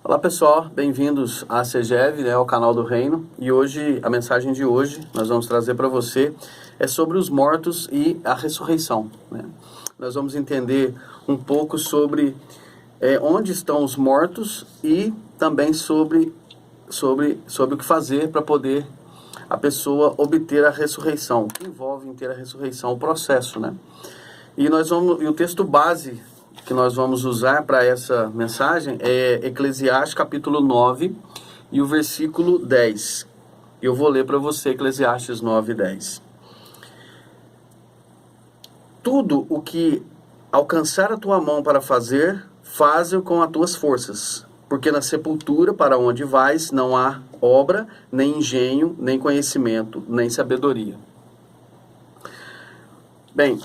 Olá pessoal, bem-vindos à CEGEV, ao canal do Reino. E hoje, a mensagem de hoje, nós vamos trazer para você é sobre os mortos e a ressurreição. Nós vamos entender um pouco sobre onde estão os mortos e também sobre o que fazer para poder a pessoa obter a ressurreição. O que envolve em ter a ressurreição, o processo, E o texto base que nós vamos usar para essa mensagem é Eclesiastes capítulo 9 e o versículo 10. Eu vou ler para você Eclesiastes 9 e 10. Tudo o que alcançar a tua mão para fazer, faze-o com as tuas forças, porque na sepultura para onde vais não há obra, nem engenho, nem conhecimento, nem sabedoria. Bem,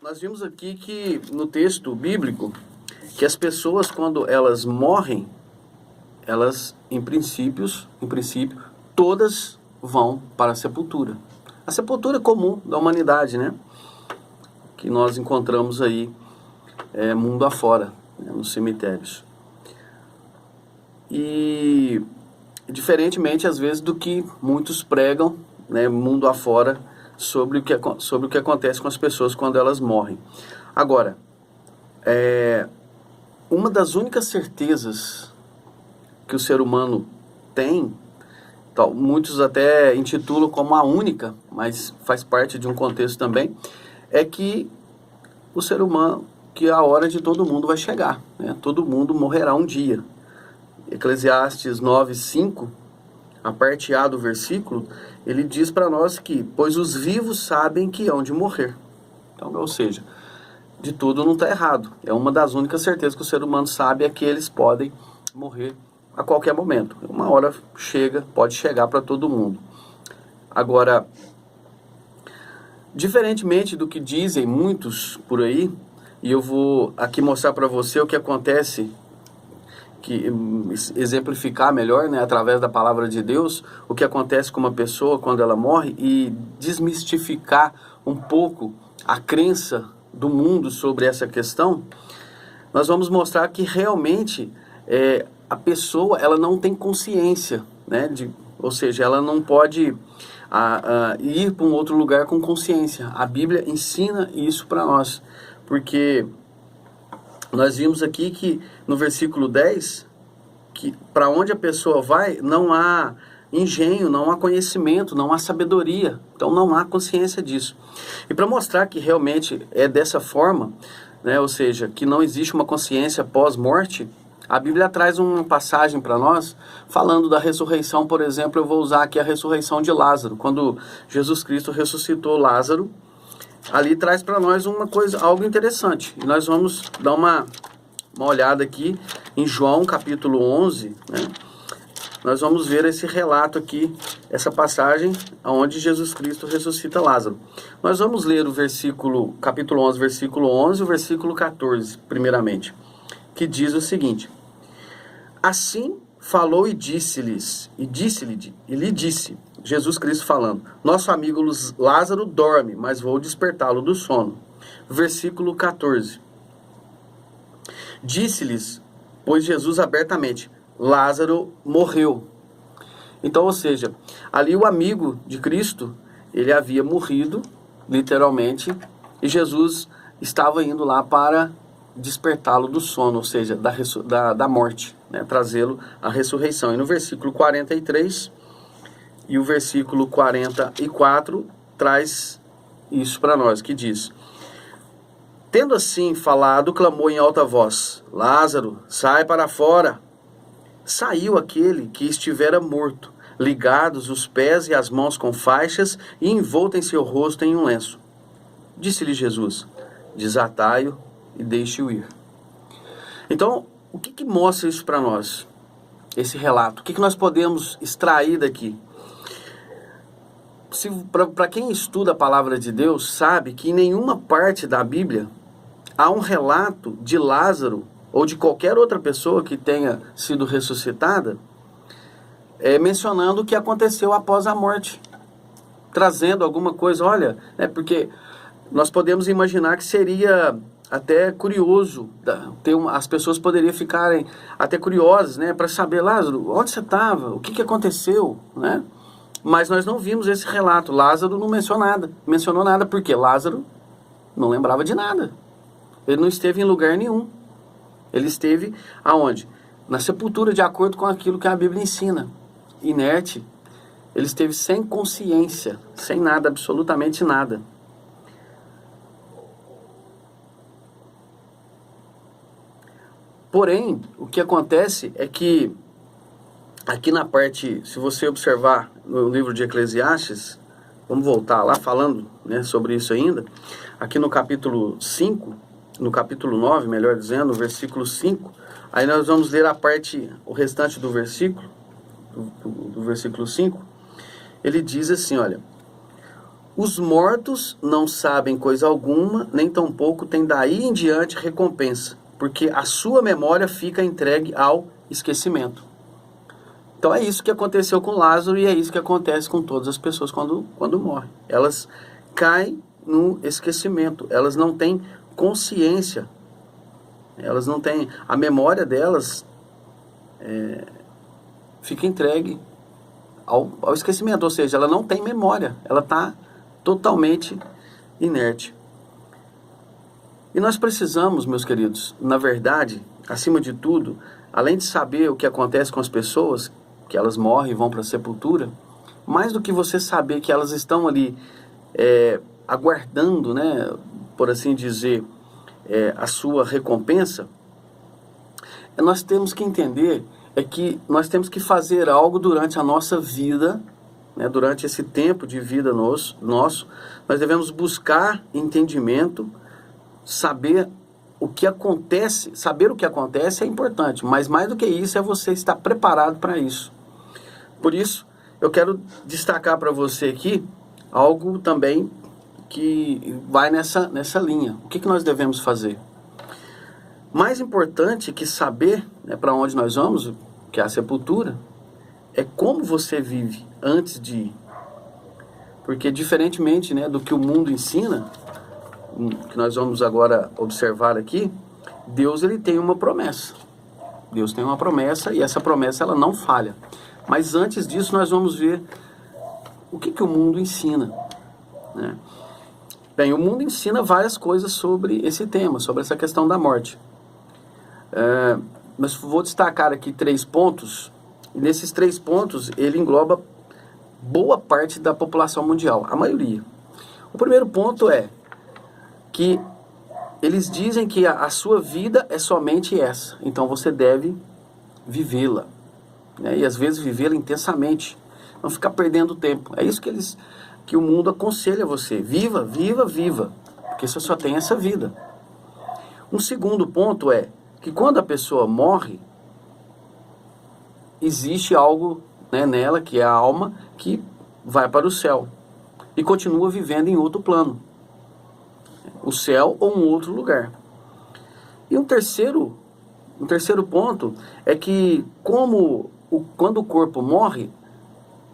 nós vimos aqui que no texto bíblico que as pessoas, quando elas morrem, elas em princípio, todas vão para a sepultura. A sepultura comum da humanidade, que nós encontramos aí mundo afora, nos cemitérios. E diferentemente às vezes do que muitos pregam, mundo afora, sobre o que acontece com as pessoas quando elas morrem. Agora, uma das únicas certezas que o ser humano tem, muitos até intitulam como a única, mas faz parte de um contexto também, é que o ser humano, que a hora de todo mundo vai chegar, todo mundo morrerá um dia. Eclesiastes 9:5, a parte A do versículo, ele diz para nós que, pois os vivos sabem que hão de morrer. Então, ou seja, de tudo não está errado. É uma das únicas certezas que o ser humano sabe, é que eles podem morrer a qualquer momento. Uma hora pode chegar para todo mundo. Agora, diferentemente do que dizem muitos por aí, e eu vou aqui mostrar para você o que acontece, exemplificar melhor, através da palavra de Deus, o que acontece com uma pessoa quando ela morre e desmistificar um pouco a crença do mundo sobre essa questão. Nós vamos mostrar que realmente a pessoa ela não tem consciência, ou seja, ela não pode ir para um outro lugar com consciência. A Bíblia ensina isso para nós, porque nós vimos aqui que no versículo 10, que para onde a pessoa vai, não há engenho, não há conhecimento, não há sabedoria. Então não há consciência disso. E para mostrar que realmente é dessa forma, ou seja, que não existe uma consciência pós-morte, a Bíblia traz uma passagem para nós, falando da ressurreição. Por exemplo, eu vou usar aqui a ressurreição de Lázaro. Quando Jesus Cristo ressuscitou Lázaro, ali traz para nós algo interessante. E nós vamos dar uma olhada aqui em João capítulo 11, Nós vamos ver esse relato aqui, essa passagem onde Jesus Cristo ressuscita Lázaro. Nós vamos ler o capítulo 11, versículo 11 e o versículo 14, primeiramente, que diz o seguinte: assim falou e lhe disse, Jesus Cristo falando, nosso amigo Lázaro dorme, mas vou despertá-lo do sono. Versículo 14. Disse-lhes, pois Jesus abertamente, Lázaro morreu. Então, ou seja, ali o amigo de Cristo, ele havia morrido, literalmente, e Jesus estava indo lá para despertá-lo do sono, ou seja, da morte, trazê-lo à ressurreição. E no versículo 43 e o versículo 44 traz isso para nós, que diz: tendo assim falado, clamou em alta voz, Lázaro, sai para fora. Saiu aquele que estivera morto, ligados os pés e as mãos com faixas e envolto em seu rosto em um lenço. Disse-lhe Jesus, desatai-o e deixe-o ir. Então, o que mostra isso para nós? Esse relato. O que nós podemos extrair daqui? Para quem estuda a palavra de Deus, sabe que em nenhuma parte da Bíblia há um relato de Lázaro ou de qualquer outra pessoa que tenha sido ressuscitada, mencionando o que aconteceu após a morte, trazendo alguma coisa, porque nós podemos imaginar que seria até curioso, as pessoas poderiam ficarem até curiosas, né, para saber, Lázaro, onde você estava? O que aconteceu? Né? Mas nós não vimos esse relato. Lázaro não mencionou nada, porque Lázaro não lembrava de nada. Ele não esteve em lugar nenhum. Ele esteve aonde? Na sepultura, de acordo com aquilo que a Bíblia ensina. Inerte. Ele esteve sem consciência, sem nada, absolutamente nada. Porém, o que acontece é que, aqui na parte, se você observar no livro de Eclesiastes, vamos voltar lá falando, né, sobre isso ainda, aqui no capítulo 5, no capítulo 9, melhor dizendo, no versículo 5, aí nós vamos ler o restante do versículo, do versículo 5, ele diz assim, olha, os mortos não sabem coisa alguma, nem tampouco têm daí em diante recompensa, porque a sua memória fica entregue ao esquecimento. Então é isso que aconteceu com Lázaro e é isso que acontece com todas as pessoas quando morrem. Elas caem no esquecimento, elas não têm consciência, elas não têm, a memória delas fica entregue ao esquecimento, ou seja, ela não tem memória, ela está totalmente inerte. E nós precisamos, meus queridos, na verdade, acima de tudo, além de saber o que acontece com as pessoas, que elas morrem e vão para a sepultura, mais do que você saber que elas estão ali aguardando, né, por assim dizer, a sua recompensa, nós temos que entender que nós temos que fazer algo durante a nossa vida, né, durante esse tempo de vida nosso, nós devemos buscar entendimento, saber o que acontece é importante, mas mais do que isso é você estar preparado para isso. Por isso, eu quero destacar para você aqui algo também que vai nessa linha. O que nós devemos fazer? Mais importante que saber, né, para onde nós vamos, que é a sepultura, é como você vive antes de ir. Porque diferentemente, né, do que o mundo ensina, que nós vamos agora observar aqui, Deus ele tem uma promessa. Deus tem uma promessa e essa promessa ela não falha. Mas antes disso nós vamos ver o que o mundo ensina, né? Bem, o mundo ensina várias coisas sobre esse tema, sobre essa questão da morte. Mas vou destacar aqui 3 pontos. E nesses 3 pontos ele engloba boa parte da população mundial, a maioria. O primeiro ponto é que eles dizem que a sua vida é somente essa, então você deve vivê-la, né? E às vezes vivê-la intensamente, não ficar perdendo tempo. É isso que o mundo aconselha você: viva, viva, viva, porque você só tem essa vida. Um segundo ponto é que quando a pessoa morre, existe algo, né, nela, que é a alma, que vai para o céu e continua vivendo em outro plano, o céu ou um outro lugar. E um terceiro ponto é que quando o corpo morre,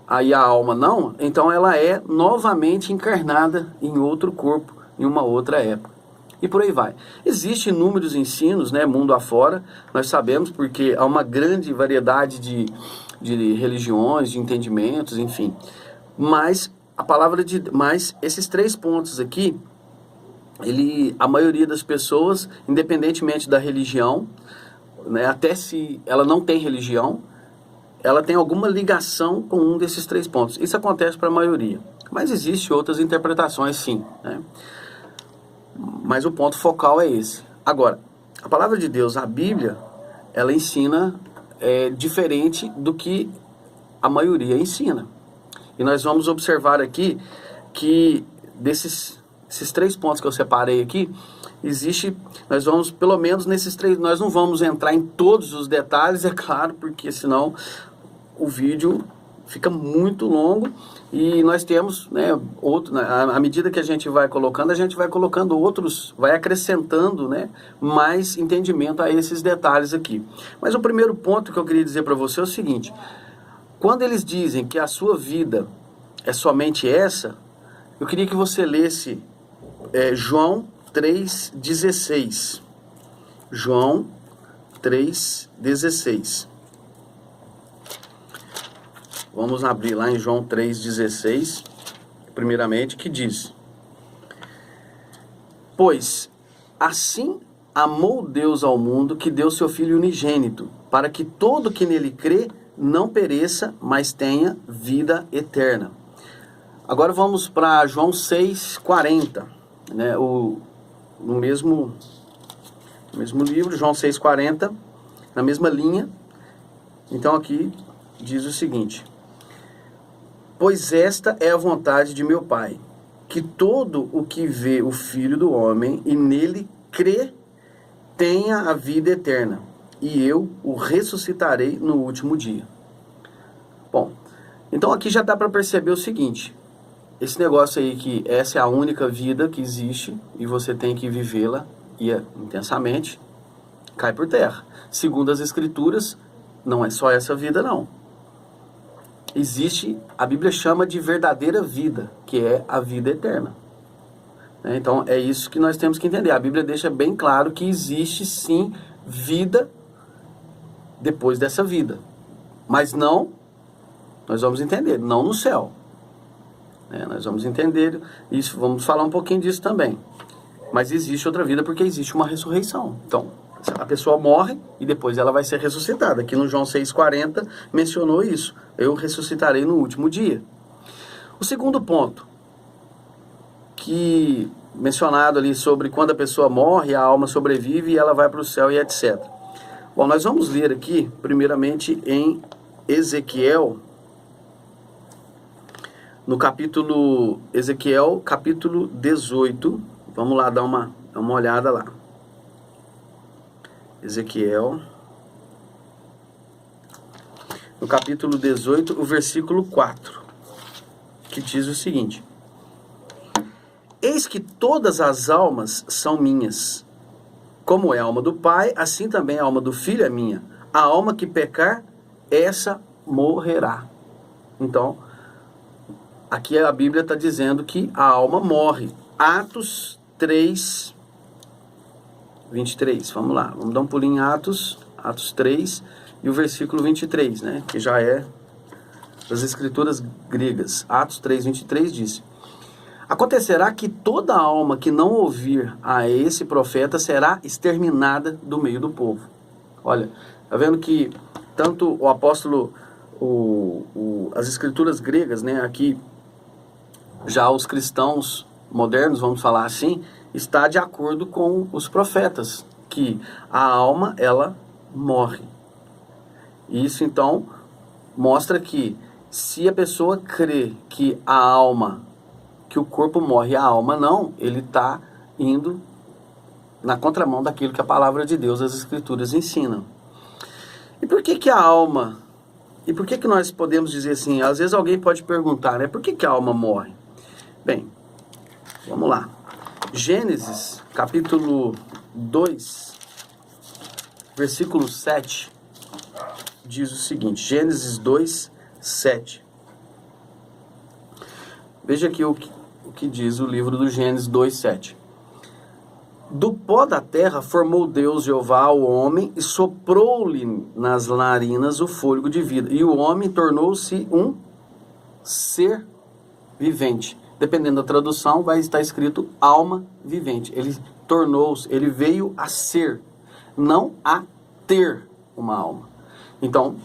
aí a alma não, então ela é novamente encarnada em outro corpo, em uma outra época. E por aí vai. Existem inúmeros ensinos, né, mundo afora, nós sabemos, porque há uma grande variedade de religiões, de entendimentos, enfim. Mas esses 3 pontos aqui, a maioria das pessoas, independentemente da religião, né, até se ela não tem religião, ela tem alguma ligação com um desses 3 pontos. Isso acontece para a maioria. Mas existem outras interpretações, sim, né? Mas o ponto focal é esse. Agora, a palavra de Deus, a Bíblia, ela ensina diferente do que a maioria ensina. E nós vamos observar aqui que esses 3 pontos que eu separei aqui, nós vamos, pelo menos nesses 3, nós não vamos entrar em todos os detalhes, é claro, porque senão o vídeo fica muito longo e nós temos, né, à medida que a gente vai colocando outros, vai acrescentando, né, mais entendimento a esses detalhes aqui. Mas o primeiro ponto que eu queria dizer para você é o seguinte: quando eles dizem que a sua vida é somente essa, eu queria que você lesse João 3,16. João 3,16. Vamos abrir lá em João 3,16, primeiramente, que diz: Pois assim amou Deus ao mundo, que deu seu Filho unigênito, para que todo que nele crê não pereça, mas tenha vida eterna. Agora vamos para João 6,40, né? No mesmo livro, João 6,40, na mesma linha. Então aqui diz o seguinte: Pois esta é a vontade de meu Pai, que todo o que vê o Filho do Homem e nele crê tenha a vida eterna, e eu o ressuscitarei no último dia. Bom, então aqui já dá para perceber o seguinte: esse negócio aí que essa é a única vida que existe e você tem que vivê-la intensamente, cai por terra. Segundo as Escrituras, não é só essa vida não. Existe, a Bíblia chama de verdadeira vida, que é a vida eterna. Então é isso que nós temos que entender. A Bíblia deixa bem claro que existe sim vida depois dessa vida. Mas não, nós vamos entender, não no céu. Nós vamos entender isso, vamos falar um pouquinho disso também. Mas existe outra vida porque existe uma ressurreição. Então, a pessoa morre e depois ela vai ser ressuscitada. Aqui no João 6,40 mencionou isso. Eu ressuscitarei no último dia. O segundo ponto, que mencionado ali sobre quando a pessoa morre, a alma sobrevive e ela vai para o céu e etc. Bom, nós vamos ler aqui, primeiramente em Ezequiel, no capítulo, Ezequiel, capítulo 18. Vamos lá dar uma olhada lá. Ezequiel, no capítulo 18, o versículo 4, que diz o seguinte: Eis que todas as almas são minhas. Como é a alma do Pai, assim também a alma do Filho é minha. A alma que pecar, essa morrerá. Então, aqui a Bíblia está dizendo que a alma morre. Atos 3, 23. Vamos lá, vamos dar um pulinho em Atos 3 e o versículo 23, né? Que já é das Escrituras gregas. Atos 3, 23 diz: Acontecerá que toda alma que não ouvir a esse profeta será exterminada do meio do povo. Olha, tá vendo que tanto o apóstolo, as Escrituras gregas, né? Aqui já os cristãos modernos, vamos falar assim, está de acordo com os profetas, que a alma, ela morre. Isso, então, mostra que se a pessoa crê que a alma, que o corpo morre e a alma não, ele está indo na contramão daquilo que a palavra de Deus, as Escrituras ensinam. E por que a alma, e por que nós podemos dizer assim, às vezes alguém pode perguntar, né, por que a alma morre? Bem, vamos lá. Gênesis, capítulo 2, versículo 7, diz o seguinte, Gênesis 2, 7. Veja aqui o que diz o livro do Gênesis 2, 7. Do pó da terra formou Deus Jeová o homem e soprou-lhe nas narinas o fôlego de vida. E o homem tornou-se um ser vivente. Dependendo da tradução, vai estar escrito alma vivente. Ele tornou-se, ele veio a ser, não a ter uma alma. Então,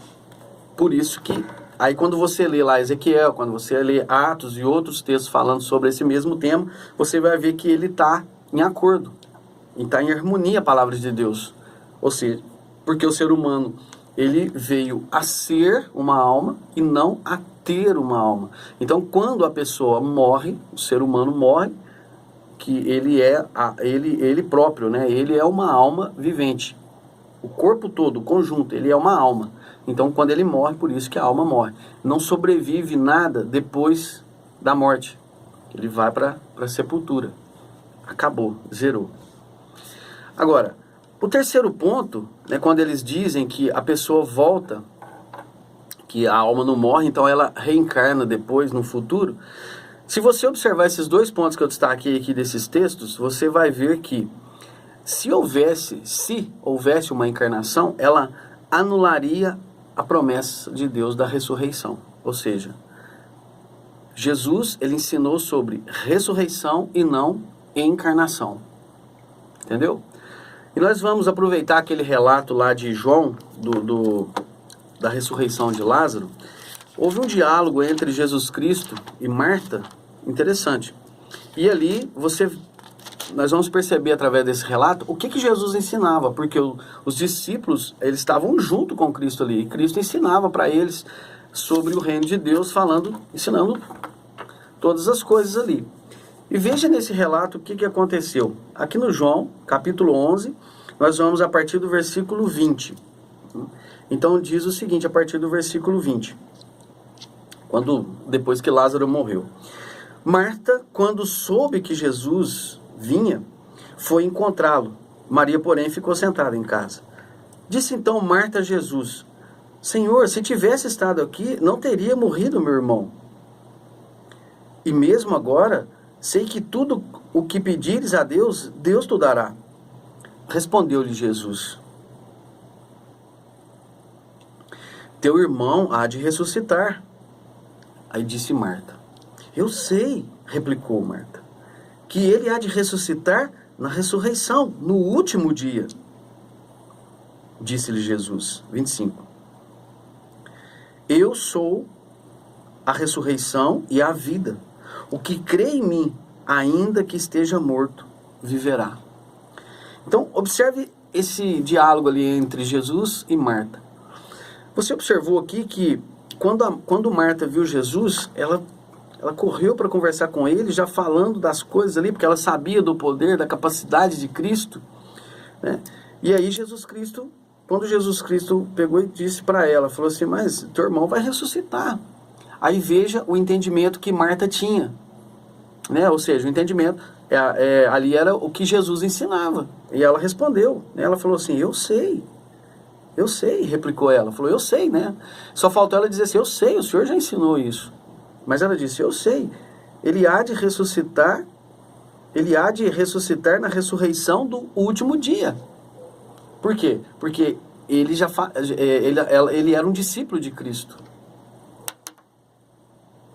por isso que, aí quando você lê lá Ezequiel, quando você lê Atos e outros textos falando sobre esse mesmo tema, você vai ver que ele está em acordo, e está em harmonia a palavra de Deus. Ou seja, porque o ser humano, ele veio a ser uma alma e não a ter uma alma. Então, quando a pessoa morre, o ser humano morre, que ele é ele próprio, né? Ele é uma alma vivente. O corpo todo, o conjunto, ele é uma alma. Então, quando ele morre, por isso que a alma morre. Não sobrevive nada depois da morte. Ele vai para a sepultura. Acabou, zerou. Agora, o terceiro ponto, né, quando eles dizem que a pessoa volta, que a alma não morre, então ela reencarna depois, no futuro, Se você observar esses dois pontos que eu destaquei aqui desses textos, você vai ver que se houvesse uma encarnação, ela anularia a promessa de Deus da ressurreição. Ou seja, Jesus, ele ensinou sobre ressurreição e não encarnação. Entendeu? E nós vamos aproveitar aquele relato lá de João, da ressurreição de Lázaro. Houve um diálogo entre Jesus Cristo e Marta, interessante. E ali nós vamos perceber através desse relato o que Jesus ensinava, porque os discípulos, eles estavam junto com Cristo ali, e Cristo ensinava para eles sobre o reino de Deus, ensinando todas as coisas ali. E veja nesse relato o que aconteceu. Aqui no João, capítulo 11, nós vamos a partir do versículo 20. Então diz o seguinte, a partir do versículo 20. Depois que Lázaro morreu. Marta, quando soube que Jesus vinha, foi encontrá-lo. Maria, porém, ficou sentada em casa. Disse então Marta a Jesus: Senhor, se tivesse estado aqui, não teria morrido meu irmão. E mesmo agora, sei que tudo o que pedires a Deus, Deus te dará. Respondeu-lhe Jesus: Teu irmão há de ressuscitar. Aí disse Marta: Eu sei, replicou Marta, que ele há de ressuscitar na ressurreição, no último dia. Disse-lhe Jesus, 25. Eu sou a ressurreição e a vida. O que crê em mim, ainda que esteja morto, viverá. Então, observe esse diálogo ali entre Jesus e Marta. Você observou aqui que quando Marta viu Jesus, ela correu para conversar com ele, já falando das coisas ali, porque ela sabia do poder, da capacidade de Cristo, né? E aí quando Jesus Cristo pegou e disse para ela, falou assim: mas teu irmão vai ressuscitar. Aí veja o entendimento que Marta tinha, né? Ou seja, o entendimento ali era o que Jesus ensinava. E ela respondeu, né? Ela falou assim: eu sei, replicou ela. Falou: eu sei, né? Só faltou ela dizer assim: eu sei, o Senhor já ensinou isso. Mas ela disse: eu sei, ele há de ressuscitar na ressurreição do último dia. Por quê? Porque ele era um discípulo de Cristo.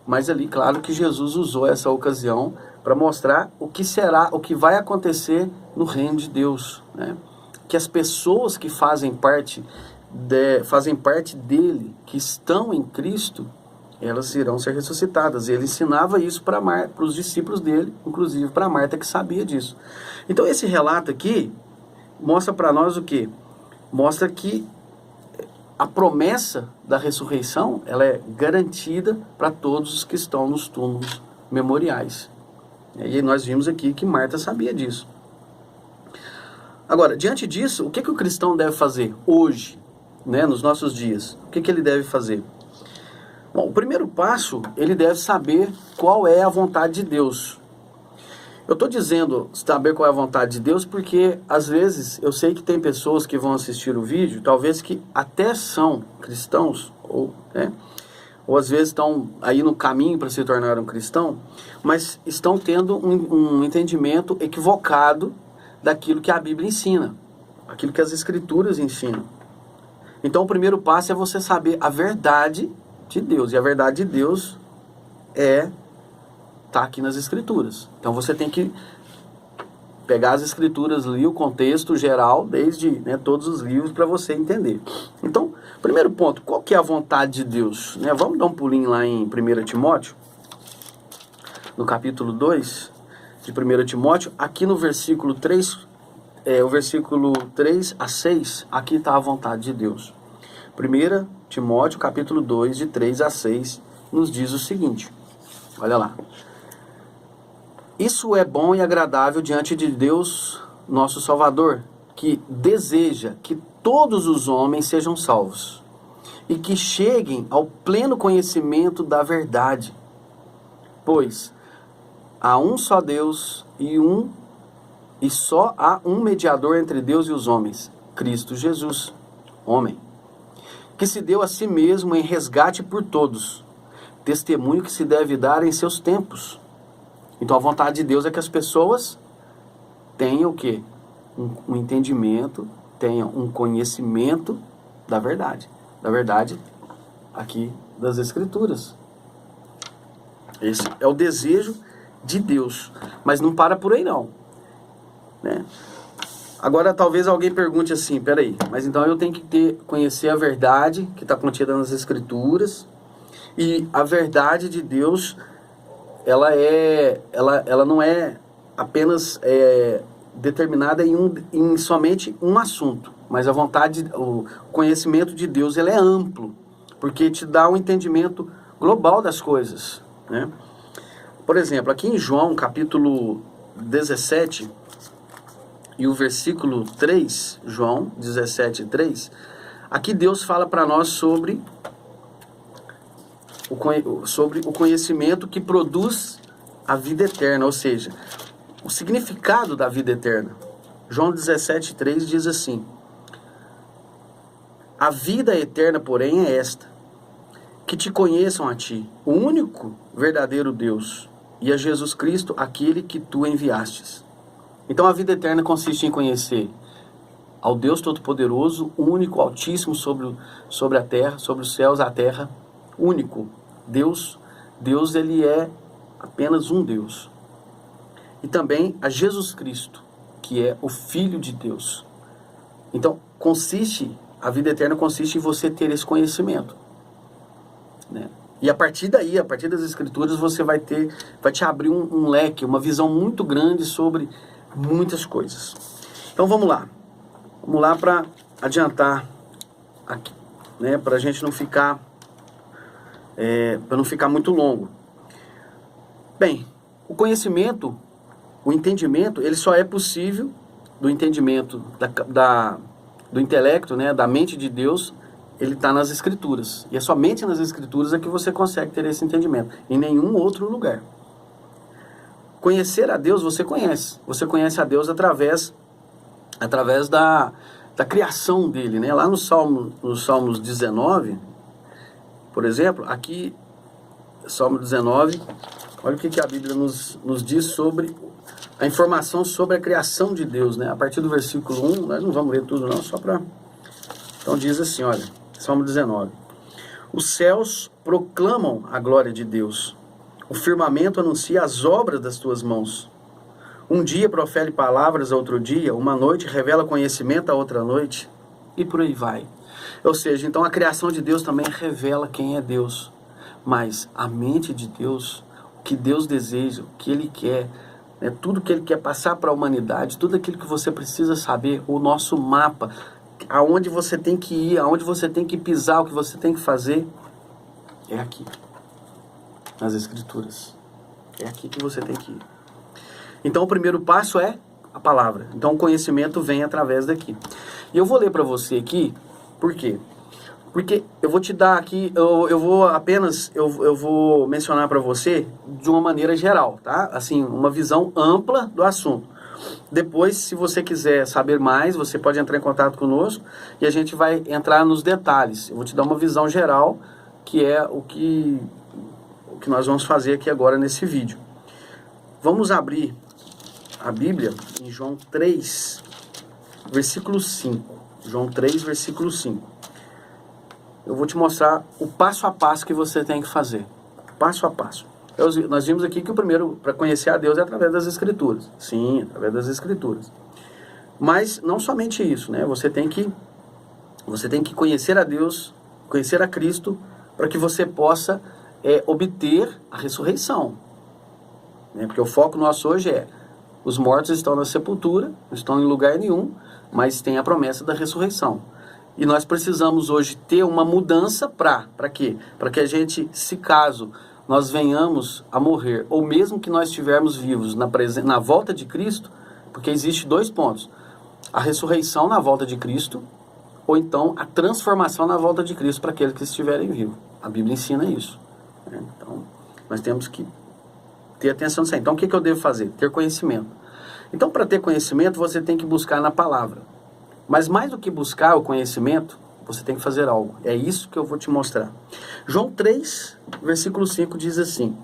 Mas ali, claro que Jesus usou essa ocasião para mostrar o que vai acontecer no reino de Deus, né? Que as pessoas que fazem parte dele, que estão em Cristo, elas irão ser ressuscitadas. E ele ensinava isso para os discípulos dele, inclusive para Marta, que sabia disso. Então esse relato aqui mostra para nós o quê? Mostra que a promessa da ressurreição, ela é garantida para todos os que estão nos túmulos memoriais. E nós vimos aqui que Marta sabia disso. Agora, diante disso, o que o cristão deve fazer hoje, né, nos nossos dias? O que ele deve fazer? Bom, o primeiro passo, ele deve saber qual é a vontade de Deus. Eu estou dizendo saber qual é a vontade de Deus porque, às vezes, eu sei que tem pessoas que vão assistir o vídeo, talvez que até são cristãos, ou às vezes estão aí no caminho para se tornar um cristão, mas estão tendo um entendimento equivocado daquilo que a Bíblia ensina, aquilo que as Escrituras ensinam. Então, o primeiro passo é você saber a verdade de Deus, e a verdade de Deus está aqui nas Escrituras. Então você tem que pegar as Escrituras ali, o contexto geral, desde todos os livros, para você entender. Então, primeiro ponto, qual que é a vontade de Deus? Vamos dar um pulinho lá em 1 Timóteo, no capítulo 2 de 1 Timóteo, aqui no versículo 3, o versículo 3 a 6, aqui está a vontade de Deus. 1 Timóteo, capítulo 2, de 3 a 6, nos diz o seguinte, olha lá. Isso é bom e agradável diante de Deus, nosso Salvador, que deseja que todos os homens sejam salvos e que cheguem ao pleno conhecimento da verdade. Pois há um só Deus e só há um mediador entre Deus e os homens, Cristo Jesus, homem, que se deu a si mesmo em resgate por todos, testemunho que se deve dar em seus tempos. Então a vontade de Deus é que as pessoas tenham o quê? Um entendimento, tenham um conhecimento da verdade. Da verdade aqui das Escrituras. Esse é o desejo de Deus. Mas não para por aí não, né? Agora talvez alguém pergunte assim, peraí, mas então eu tenho que conhecer a verdade que está contida nas Escrituras, e a verdade de Deus, ela não é apenas determinada em somente um assunto, mas a vontade, o conhecimento de Deus, ele é amplo, porque te dá um entendimento global das coisas, né? Por exemplo, aqui em João, capítulo 17, e o versículo 3, João 17, 3, aqui Deus fala para nós sobre o conhecimento que produz a vida eterna, ou seja, o significado da vida eterna. João 17, 3 diz assim: a vida eterna, porém, é esta, que te conheçam a ti, o único verdadeiro Deus, e a Jesus Cristo, aquele que tu enviastes. Então a vida eterna consiste em conhecer ao Deus Todo-Poderoso, único, altíssimo sobre a terra, sobre os céus, a terra, único. Deus, ele é apenas um Deus. E também a Jesus Cristo, que é o Filho de Deus. Então, a vida eterna consiste em você ter esse conhecimento, né? E a partir daí, a partir das Escrituras, você vai te abrir um leque, uma visão muito grande sobre muitas coisas. Então vamos lá para adiantar aqui, né? Para a gente não ficar muito longo. Bem, o conhecimento, o entendimento, ele só é possível do entendimento do intelecto, né? Da mente de Deus. Ele está nas Escrituras. E é somente nas Escrituras é que você consegue ter esse entendimento. Em nenhum outro lugar. Conhecer a Deus, você conhece. Você conhece a Deus através da criação dele, né? Lá no Salmos 19, por exemplo, aqui, Salmo 19, olha o que a Bíblia nos diz sobre a informação sobre a criação de Deus, né? A partir do versículo 1, nós não vamos ler tudo não, só para... Então diz assim, olha, Salmo 19. Os céus proclamam a glória de Deus. O firmamento anuncia as obras das tuas mãos. Um dia profere palavras a outro dia, uma noite revela conhecimento a outra noite, e por aí vai. Ou seja, então a criação de Deus também revela quem é Deus. Mas a mente de Deus, o que Deus deseja, o que Ele quer, né, tudo que Ele quer passar para a humanidade, tudo aquilo que você precisa saber, o nosso mapa, aonde você tem que ir, aonde você tem que pisar, o que você tem que fazer, é aqui, nas Escrituras. É aqui que você tem que ir. Então o primeiro passo é a palavra. Então o conhecimento vem através daqui. E eu vou ler para você aqui, por quê? Porque eu vou te dar aqui, eu vou mencionar para você de uma maneira geral, tá? Assim, uma visão ampla do assunto. Depois, se você quiser saber mais, você pode entrar em contato conosco e a gente vai entrar nos detalhes. Eu vou te dar uma visão geral, que é o que nós vamos fazer aqui agora nesse vídeo. Vamos abrir a Bíblia em João 3, versículo 5. João 3, versículo 5. Eu vou te mostrar o passo a passo que você tem que fazer. Passo a passo. Nós vimos aqui que o primeiro, para conhecer a Deus, é através das Escrituras. Sim, através das Escrituras. Mas não somente isso, né? Você tem que conhecer a Deus, conhecer a Cristo, para que você possa obter a ressurreição. Né? Porque o foco nosso hoje é: os mortos estão na sepultura, não estão em lugar nenhum, mas tem a promessa da ressurreição. E nós precisamos hoje ter uma mudança para quê? Para que a gente, se caso nós venhamos a morrer, ou mesmo que nós estivermos vivos na volta de Cristo, porque existe dois pontos: a ressurreição na volta de Cristo, ou então a transformação na volta de Cristo para aqueles que estiverem vivos. A Bíblia ensina isso, né? Então, nós temos que ter atenção nisso aí. Então, o que eu devo fazer? Ter conhecimento. Então, para ter conhecimento, você tem que buscar na palavra. Mas mais do que buscar o conhecimento, você tem que fazer algo. É isso que eu vou te mostrar. João 3, versículo 5 diz assim: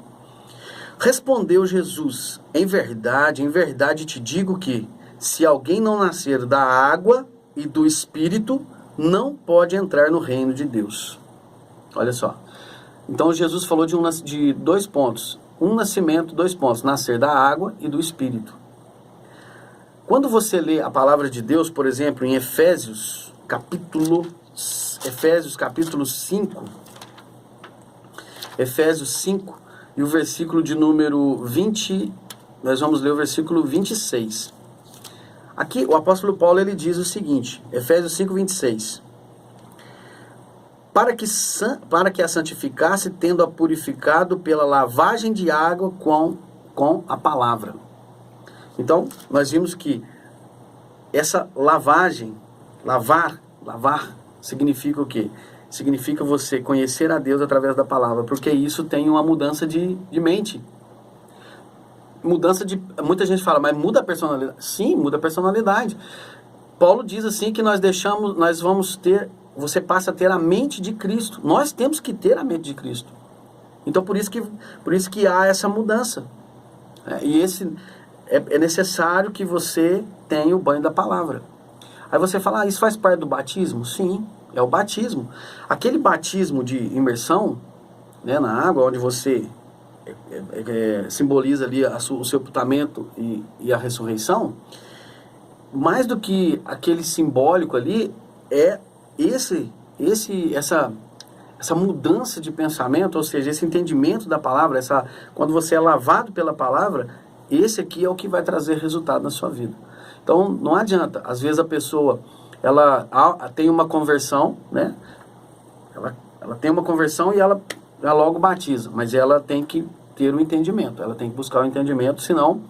Respondeu Jesus: em verdade te digo que, se alguém não nascer da água e do Espírito, não pode entrar no reino de Deus. Olha só. Então Jesus falou de 2 pontos. Um nascimento, 2 pontos. Nascer da água e do Espírito. Quando você lê a palavra de Deus, por exemplo, em Efésios capítulo 5, Efésios 5, e o versículo de número 20, nós vamos ler o versículo 26. Aqui o apóstolo Paulo ele diz o seguinte, Efésios 5, 26. Para que a santificasse, tendo-a purificado pela lavagem de água com a palavra. Então, nós vimos que essa lavagem, lavar, significa o quê? Significa você conhecer a Deus através da palavra, porque isso tem uma mudança de mente. Muita gente fala, mas muda a personalidade. Sim, muda a personalidade. Paulo diz assim que você passa a ter a mente de Cristo. Nós temos que ter a mente de Cristo. Então, por isso que há essa mudança. E é necessário que você tenha o banho da palavra. Aí você fala, isso faz parte do batismo? Sim, é o batismo. Aquele batismo de imersão, né, na água, onde você simboliza ali o sepultamento e a ressurreição, mais do que aquele simbólico ali, é essa mudança de pensamento, ou seja, esse entendimento da palavra, quando você é lavado pela palavra, esse aqui é o que vai trazer resultado na sua vida. Então, não adianta. Às vezes a pessoa, ela tem uma conversão, né? Ela tem uma conversão e ela logo batiza. Mas ela tem que ter o entendimento. Ela tem que buscar o entendimento, senão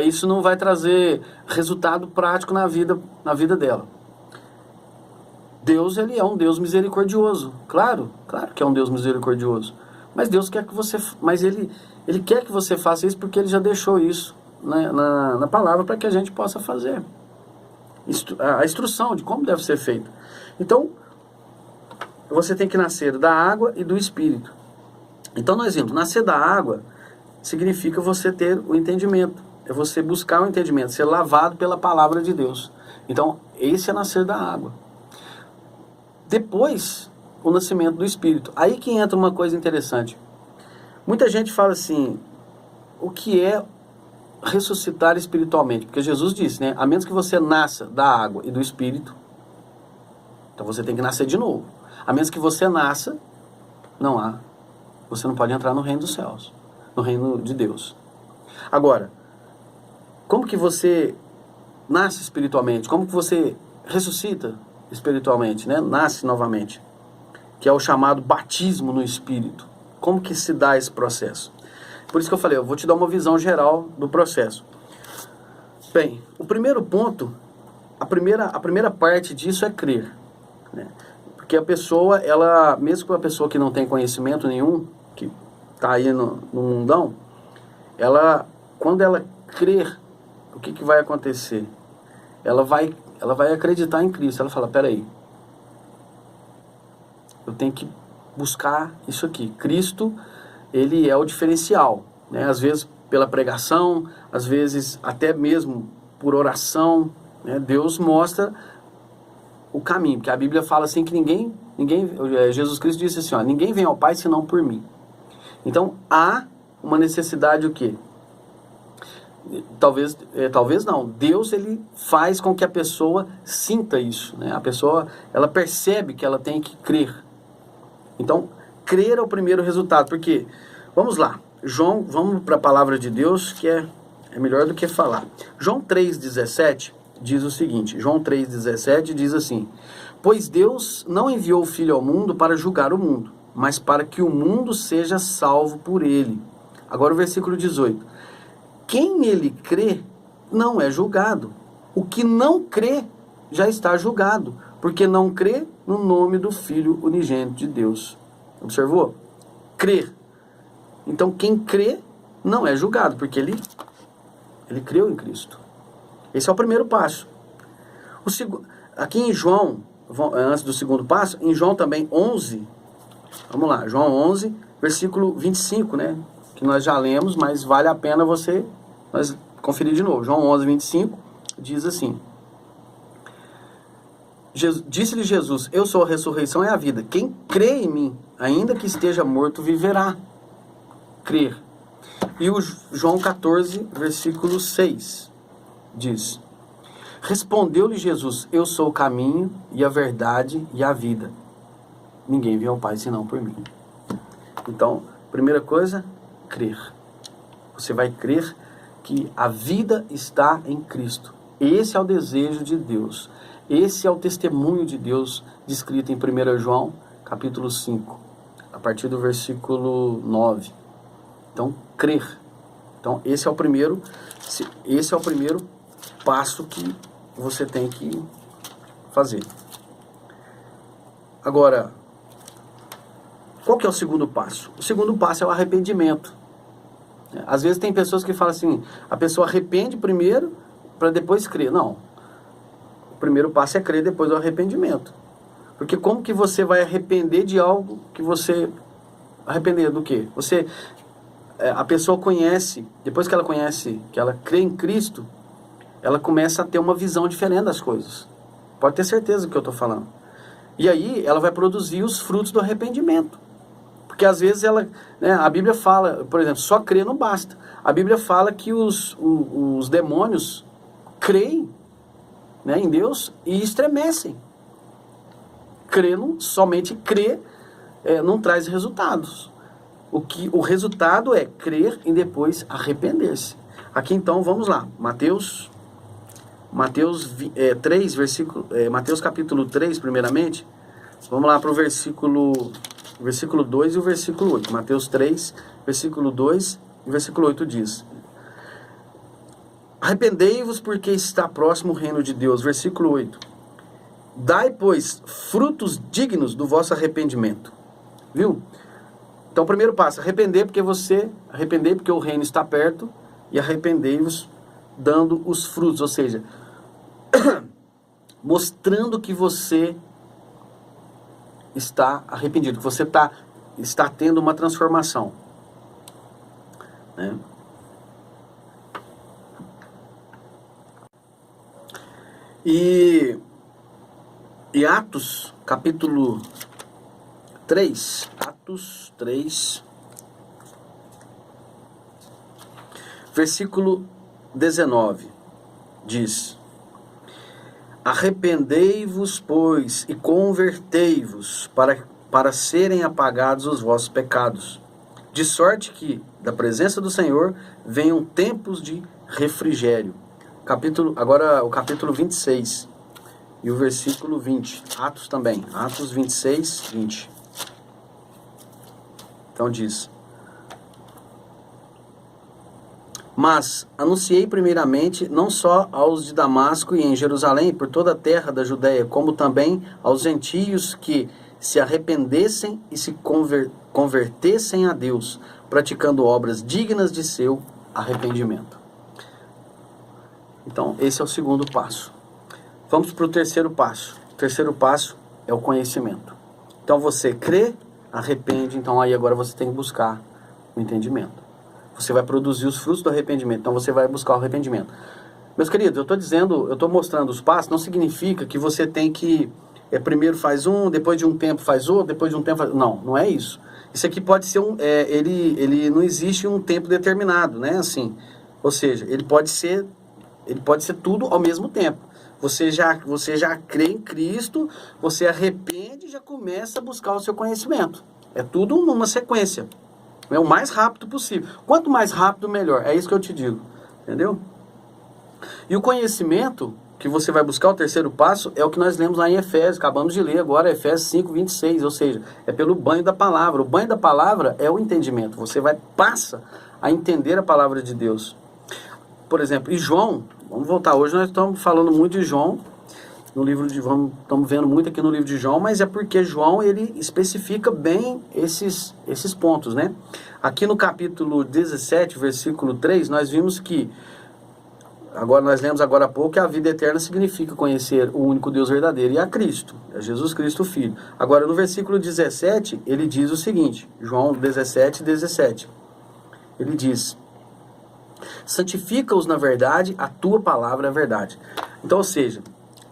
isso não vai trazer resultado prático na vida dela. Deus, ele é um Deus misericordioso. Claro que é um Deus misericordioso. Mas Deus quer que você... Mas Ele quer que você faça isso porque Ele já deixou isso na palavra para que a gente possa fazer. A instrução de como deve ser feito. Então, você tem que nascer da água e do Espírito. Então, nós vimos, nascer da água significa você ter o entendimento. É você buscar o entendimento, ser lavado pela palavra de Deus. Então, esse é nascer da água. Depois, o nascimento do Espírito. Aí que entra uma coisa interessante. Muita gente fala assim, o que é ressuscitar espiritualmente? Porque Jesus disse, né? A menos que você nasça da água e do Espírito, então você tem que nascer de novo. A menos que você nasça, você não pode entrar no reino dos céus, no reino de Deus. Agora, como que você nasce espiritualmente? Como que você ressuscita espiritualmente, né? Nasce novamente, que é o chamado batismo no Espírito. Como que se dá esse processo? Por isso que eu falei, eu vou te dar uma visão geral do processo. Bem, o primeiro ponto, a primeira parte disso é crer, né? Porque a pessoa, mesmo que uma pessoa que não tem conhecimento nenhum, que está aí no mundão, quando ela crer, o que vai acontecer? Ela vai acreditar em Cristo. Ela fala, peraí, eu tenho que buscar isso aqui. Cristo, ele é o diferencial, né? Às vezes pela pregação, às vezes até mesmo por oração, né? Deus mostra o caminho, porque a Bíblia fala assim que Jesus Cristo disse assim, ninguém vem ao Pai senão por mim. Então há uma necessidade o quê? Talvez não. Deus, ele faz com que a pessoa sinta isso, né? A pessoa, ela percebe que ela tem que crer. Então, crer é o primeiro resultado, porque, vamos lá, vamos para a palavra de Deus, que é melhor do que falar. João 3,17 diz o seguinte, João 3,17 diz assim, pois Deus não enviou o Filho ao mundo para julgar o mundo, mas para que o mundo seja salvo por ele. Agora o versículo 18, quem nele crê não é julgado, o que não crê já está julgado, porque não crê no nome do Filho unigênito de Deus. Observou? Crer. Então quem crê não é julgado, porque ele creu em Cristo. Esse é o primeiro passo. Aqui em João, antes do segundo passo, em João também 11, vamos lá, João 11, versículo 25, né? que nós já lemos, mas vale a pena nós conferir de novo. João 11, 25 diz assim: disse-lhe Jesus: eu sou a ressurreição e a vida. Quem crê em mim, ainda que esteja morto, viverá. Crer. E o João 14, versículo 6 diz: respondeu-lhe Jesus: eu sou o caminho e a verdade e a vida. Ninguém vem ao Pai senão por mim. Então, primeira coisa, crer. Você vai crer que a vida está em Cristo. Esse é o desejo de Deus. Esse é o testemunho de Deus descrito em 1 João, capítulo 5, a partir do versículo 9. Então, crer. Então, esse é o primeiro passo que você tem que fazer. Agora, qual que é o segundo passo? O segundo passo é o arrependimento. Às vezes tem pessoas que falam assim, a pessoa arrepende primeiro para depois crer. Não. O primeiro passo é crer, depois o arrependimento. Porque como que você vai arrepender de algo que você... Arrepender do quê? A pessoa conhece, depois que ela conhece, que ela crê em Cristo, ela começa a ter uma visão diferente das coisas. Pode ter certeza do que eu estou falando. E aí ela vai produzir os frutos do arrependimento. Porque às vezes a Bíblia fala, por exemplo, só crer não basta. A Bíblia fala que os demônios creem, né, em Deus e estremecem. Somente crer não traz resultados. O resultado é crer e depois arrepender-se. Aqui então, vamos lá. Mateus 3, Mateus capítulo 3, primeiramente. Vamos lá para o versículo 2 e o versículo 8. Mateus 3, versículo 2 e versículo 8 diz: arrependei-vos porque está próximo o reino de Deus. Versículo 8. Dai, pois, frutos dignos do vosso arrependimento. Viu? Então, o primeiro passo, arrepender porque o reino está perto, e arrependei-vos dando os frutos, ou seja, mostrando que você está arrependido, que você está tendo uma transformação. Né? E Atos, capítulo 3, Atos 3, versículo 19, diz: arrependei-vos, pois, e convertei-vos, para serem apagados os vossos pecados, de sorte que, da presença do Senhor, venham tempos de refrigério. Agora o capítulo 26 e o versículo 20, Atos também, Atos 26, 20. Então diz: mas anunciei primeiramente não só aos de Damasco e em Jerusalém, por toda a terra da Judéia, como também aos gentios que se arrependessem e se convertessem a Deus, praticando obras dignas de seu arrependimento. Então, esse é o segundo passo. Vamos para o terceiro passo. O terceiro passo é o conhecimento. Então, você crê, arrepende, então aí agora você tem que buscar o entendimento. Você vai produzir os frutos do arrependimento, então você vai buscar o arrependimento. Meus queridos, eu estou mostrando os passos, não significa que você tem que, primeiro faz um, depois de um tempo faz outro, depois de um tempo faz... Não é isso. Isso aqui pode ser ele não existe um tempo determinado, né, assim. Ou seja, ele pode ser tudo ao mesmo tempo. Você já crê em Cristo, você arrepende e já começa a buscar o seu conhecimento. É tudo numa sequência. É o mais rápido possível. Quanto mais rápido, melhor. É isso que eu te digo. Entendeu? E o conhecimento que você vai buscar, o terceiro passo, é o que nós lemos lá em Efésios. Acabamos de ler agora, Efésios 5, 26. Ou seja, é pelo banho da palavra. O banho da palavra é o entendimento. Você passa a entender a palavra de Deus. Por exemplo, e João, vamos voltar. Hoje nós estamos falando muito de João. Estamos vendo muito aqui no livro de João, mas é porque João ele especifica bem esses pontos, né? Aqui no capítulo 17, versículo 3, nós vimos que, nós lemos agora há pouco, que a vida eterna significa conhecer o único Deus verdadeiro e a Cristo, é Jesus Cristo, o Filho. Agora, no versículo 17, ele diz o seguinte, João 17, 17. Ele diz: santifica-os na verdade, a tua palavra é verdade. Então, ou seja,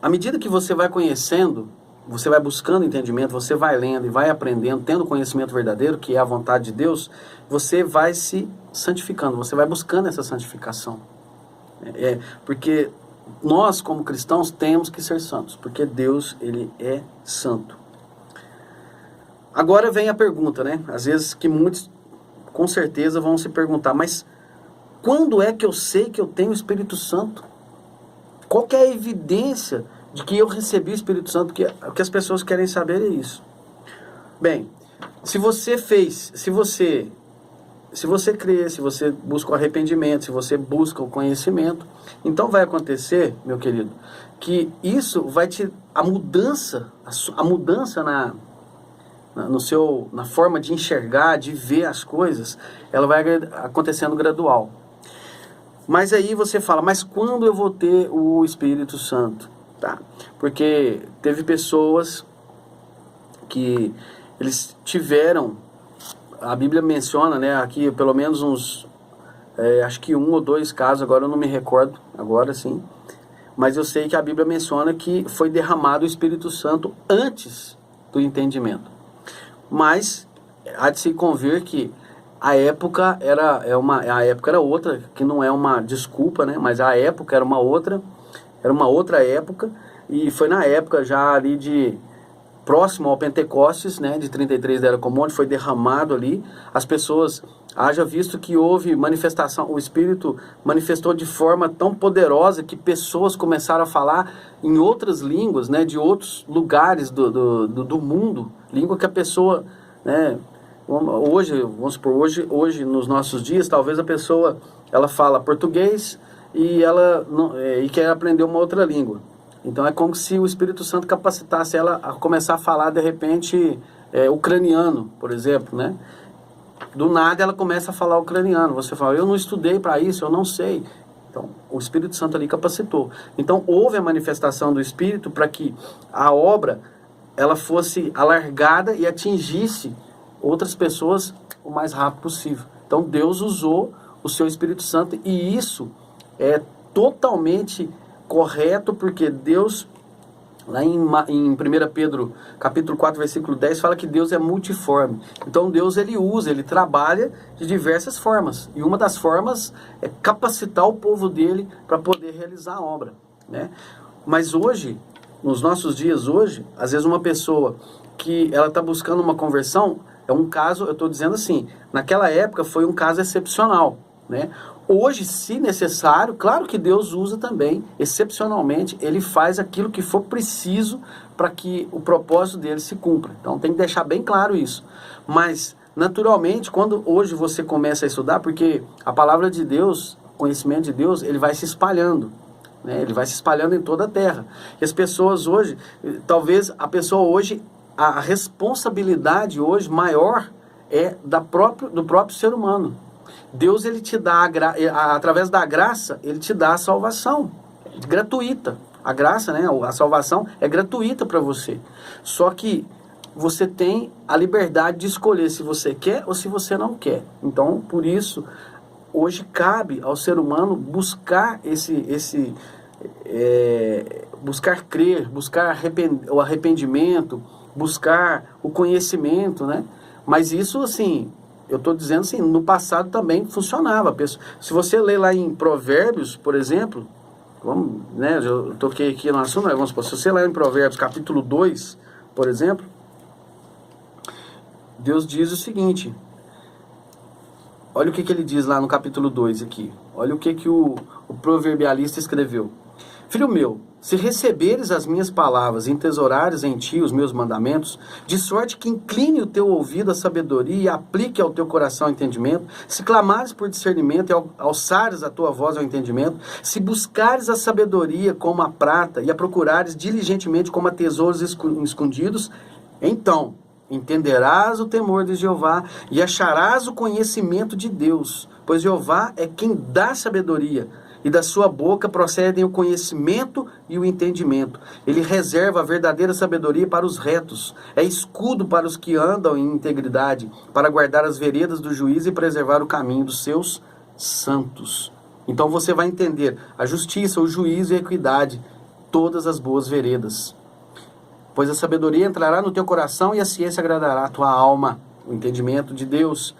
à medida que você vai conhecendo, você vai buscando entendimento, você vai lendo e vai aprendendo, tendo conhecimento verdadeiro, que é a vontade de Deus, você vai se santificando, você vai buscando essa santificação. Porque nós, como cristãos, temos que ser santos, porque Deus, ele é santo. Agora vem a pergunta, né? Às vezes que muitos, com certeza, vão se perguntar, mas quando é que eu sei que eu tenho o Espírito Santo? Qual que é a evidência de que eu recebi o Espírito Santo? Porque o que as pessoas querem saber é isso. Bem, se você crê, se você busca o arrependimento, se você busca o conhecimento, então vai acontecer, meu querido, que isso vai te... A mudança na forma de enxergar, de ver as coisas, ela vai acontecendo gradual. Mas aí você fala, mas quando eu vou ter o Espírito Santo? Tá? Porque teve pessoas que eles tiveram, a Bíblia menciona, né, aqui pelo menos uns, acho que 1 ou 2 casos, agora eu não me recordo, agora sim, mas eu sei que a Bíblia menciona que foi derramado o Espírito Santo antes do entendimento. Mas há de se convir que a época era outra, que não é uma desculpa, né? Mas a época era uma outra época, e foi na época já ali próximo ao Pentecostes, né? De 33 da Era Comum, onde foi derramado ali. As pessoas, haja visto que houve manifestação, o Espírito manifestou de forma tão poderosa que pessoas começaram a falar em outras línguas, né? De outros lugares do mundo, língua que a pessoa, né? Hoje, vamos supor, hoje nos nossos dias, talvez a pessoa, ela fala português e ela e quer aprender uma outra língua. Então é como se o Espírito Santo capacitasse ela a começar a falar, de repente, ucraniano, por exemplo, né? Do nada ela começa a falar ucraniano. Você fala, eu não estudei para isso, eu não sei. Então, o Espírito Santo ali capacitou. Então, houve a manifestação do Espírito para que a obra ela fosse alargada e atingisse outras pessoas o mais rápido possível. Então Deus usou o seu Espírito Santo, e isso é totalmente correto, porque Deus, lá em 1 Pedro capítulo 4, versículo 10, fala que Deus é multiforme. Então Deus, ele trabalha de diversas formas, e uma das formas é capacitar o povo dele para poder realizar a obra, né? Mas hoje, nos nossos dias hoje, às vezes uma pessoa que ela está buscando uma conversão, é um caso, eu estou dizendo assim, naquela época foi um caso excepcional, né? Hoje, se necessário, claro que Deus usa também, excepcionalmente, ele faz aquilo que for preciso para que o propósito dele se cumpra. Então tem que deixar bem claro isso. Mas, naturalmente, quando hoje você começa a estudar, porque a palavra de Deus, o conhecimento de Deus, ele vai se espalhando, né? Ele vai se espalhando em toda a terra. E as pessoas hoje, talvez a pessoa hoje, a responsabilidade hoje maior é do próprio ser humano. Deus, ele te dá, através da graça, ele te dá a salvação, gratuita. A graça, né, a salvação é gratuita para você. Só que você tem a liberdade de escolher se você quer ou se você não quer. Então, por isso, hoje cabe ao ser humano buscar buscar crer, buscar o arrependimento, buscar o conhecimento, né? Mas isso, assim, eu estou dizendo assim, no passado também funcionava. Se você ler lá em Provérbios, por exemplo, né, eu toquei aqui no assunto, vamos supor, se você ler em Provérbios capítulo 2, por exemplo, Deus diz o seguinte, olha o que ele diz lá no capítulo 2 aqui, olha o que o proverbialista escreveu. Filho meu, se receberes as minhas palavras e entesourares em ti os meus mandamentos, de sorte que incline o teu ouvido à sabedoria e aplique ao teu coração o entendimento, se clamares por discernimento e alçares a tua voz ao entendimento, se buscares a sabedoria como a prata e a procurares diligentemente como a tesouros escondidos, então entenderás o temor de Jeová e acharás o conhecimento de Deus, pois Jeová é quem dá sabedoria, e da sua boca procedem o conhecimento e o entendimento. Ele reserva a verdadeira sabedoria para os retos, é escudo para os que andam em integridade, para guardar as veredas do juízo e preservar o caminho dos seus santos. Então você vai entender a justiça, o juízo e a equidade, todas as boas veredas. Pois a sabedoria entrará no teu coração e a ciência agradará a tua alma, o entendimento de Deus.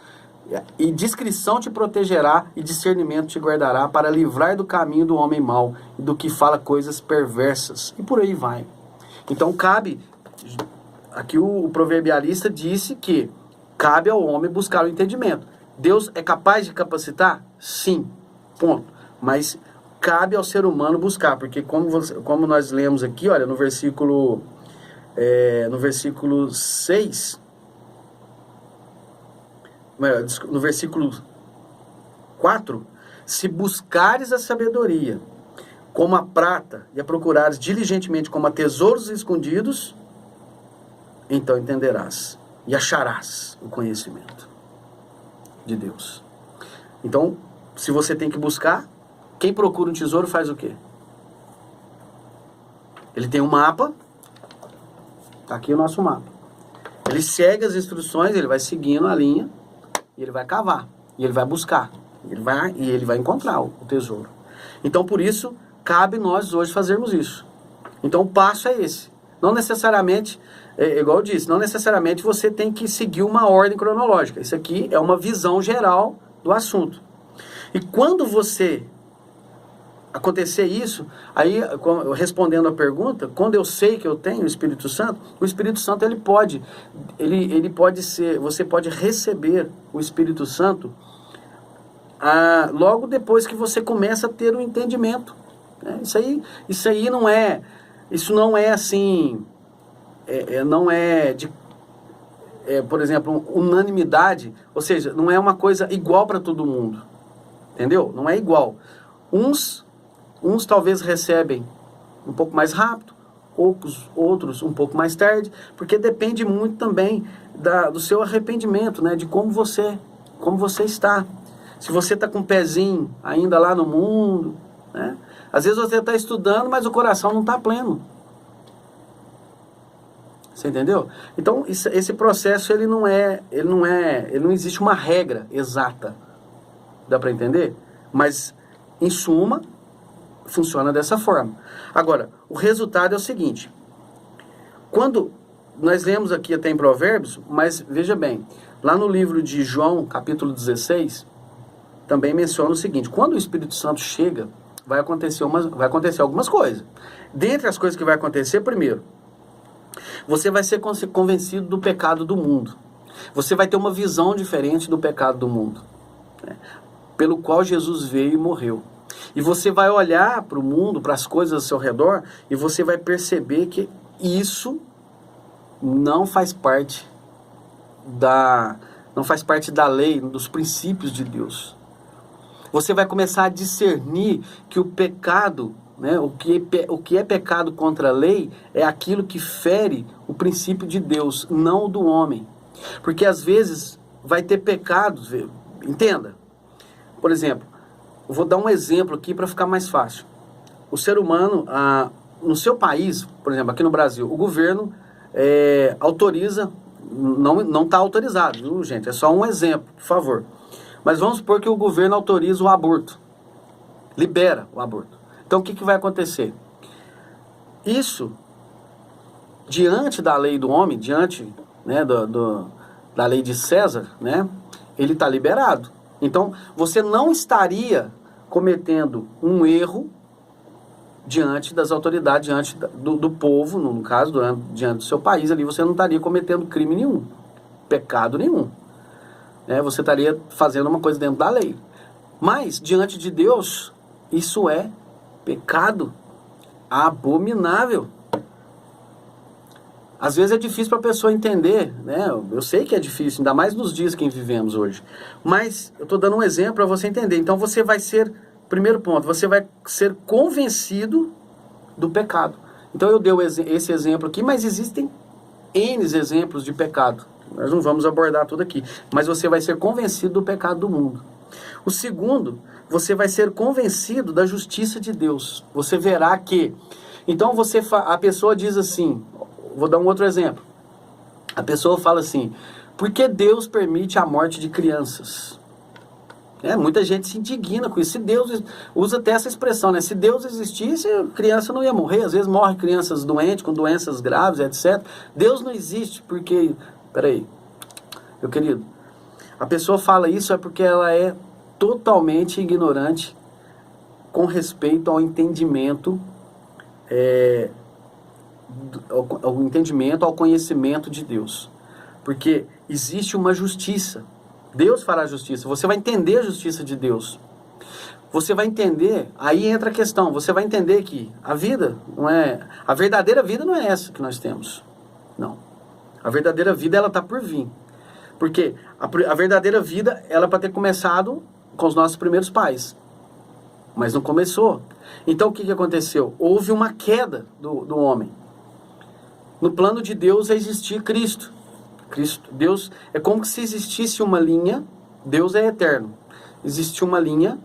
E discrição te protegerá e discernimento te guardará para livrar do caminho do homem mau e do que fala coisas perversas. E por aí vai. Então cabe, aqui o proverbialista disse que cabe ao homem buscar o entendimento. Deus é capaz de capacitar? Sim, ponto. Mas cabe ao ser humano buscar, porque como nós lemos aqui, olha, no versículo 6... no versículo 4, se buscares a sabedoria como a prata e a procurares diligentemente como a tesouros escondidos, então entenderás e acharás o conhecimento de Deus. Então, se você tem que buscar, quem procura um tesouro faz o quê? Ele tem um mapa, tá aqui o nosso mapa. Ele segue as instruções, ele vai seguindo a linha, e ele vai cavar, e ele vai buscar, e ele vai encontrar o tesouro. Então, por isso, cabe nós hoje fazermos isso. Então, o passo é esse. Não necessariamente, igual eu disse, não necessariamente você tem que seguir uma ordem cronológica. Isso aqui é uma visão geral do assunto. E quando você acontecer isso, aí, respondendo a pergunta, quando eu sei que eu tenho o Espírito Santo ele pode ser, você pode receber o Espírito Santo logo depois que você começa a ter o entendimento. Isso não é assim, não é de, por exemplo, unanimidade, ou seja, não é uma coisa igual para todo mundo, entendeu? Não é igual. Uns talvez recebem um pouco mais rápido, outros um pouco mais tarde, porque depende muito também do seu arrependimento, né? De como você está. Se você está com o pezinho ainda lá no mundo, né? Às vezes você está estudando, mas o coração não está pleno. Você entendeu? Então, esse processo, ele não existe uma regra exata. Dá para entender? Mas, em suma, funciona dessa forma. Agora, o resultado é o seguinte. Quando nós lemos aqui até em Provérbios, mas veja bem, lá no livro de João, capítulo 16, também menciona o seguinte: quando o Espírito Santo chega, vai acontecer algumas coisas. Dentre as coisas que vai acontecer, primeiro, você vai ser convencido do pecado do mundo. Você vai ter uma visão diferente do pecado do mundo, né, pelo qual Jesus veio e morreu. E você vai olhar para o mundo, para as coisas ao seu redor, e você vai perceber que isso não faz parte da lei, dos princípios de Deus. Você vai começar a discernir que o pecado, né, o que é pecado contra a lei é aquilo que fere o princípio de Deus, não o do homem. Porque às vezes vai ter pecados, entenda. Por exemplo, eu vou dar um exemplo aqui para ficar mais fácil. O ser humano, no seu país, por exemplo, aqui no Brasil, o governo autoriza, não está autorizado, viu, gente? É só um exemplo, por favor. Mas vamos supor que o governo autoriza o aborto, libera o aborto. Então o que vai acontecer? Isso, diante da lei do homem, diante, né, da lei de César, né, ele está liberado. Então você não estaria cometendo um erro diante das autoridades, diante do povo, no caso, diante do seu país, ali você não estaria cometendo crime nenhum, pecado nenhum. Né? Você estaria fazendo uma coisa dentro da lei. Mas, diante de Deus, isso é pecado abominável. Às vezes é difícil para a pessoa entender, né? Eu sei que é difícil, ainda mais nos dias que vivemos hoje. Mas eu estou dando um exemplo para você entender. Então você vai ser, primeiro ponto, você vai ser convencido do pecado. Então eu dei esse exemplo aqui, mas existem N exemplos de pecado. Nós não vamos abordar tudo aqui. Mas você vai ser convencido do pecado do mundo. O segundo, você vai ser convencido da justiça de Deus. Você verá que... Então a pessoa diz assim, vou dar um outro exemplo. A pessoa fala assim, por que Deus permite a morte de crianças? Muita gente se indigna com isso. Se Deus, usa até essa expressão, né? Se Deus existisse, a criança não ia morrer. Às vezes morrem crianças doentes, com doenças graves, etc. Deus não existe porque... Peraí, meu querido, a pessoa fala isso é porque ela é totalmente ignorante com respeito ao entendimento, ao conhecimento de Deus. Porque existe uma justiça. Deus fará justiça. Você vai entender a justiça de Deus. Você vai entender, aí entra a questão, você vai entender que a vida não é... A verdadeira vida não é essa que nós temos. Não. A verdadeira vida, ela está por vir. Porque a verdadeira vida, ela é para ter começado com os nossos primeiros pais. Mas não começou. Então o que aconteceu? Houve uma queda do homem. No plano de Deus é existir Cristo. Deus, é como se existisse uma linha, Deus é eterno. Existe uma linha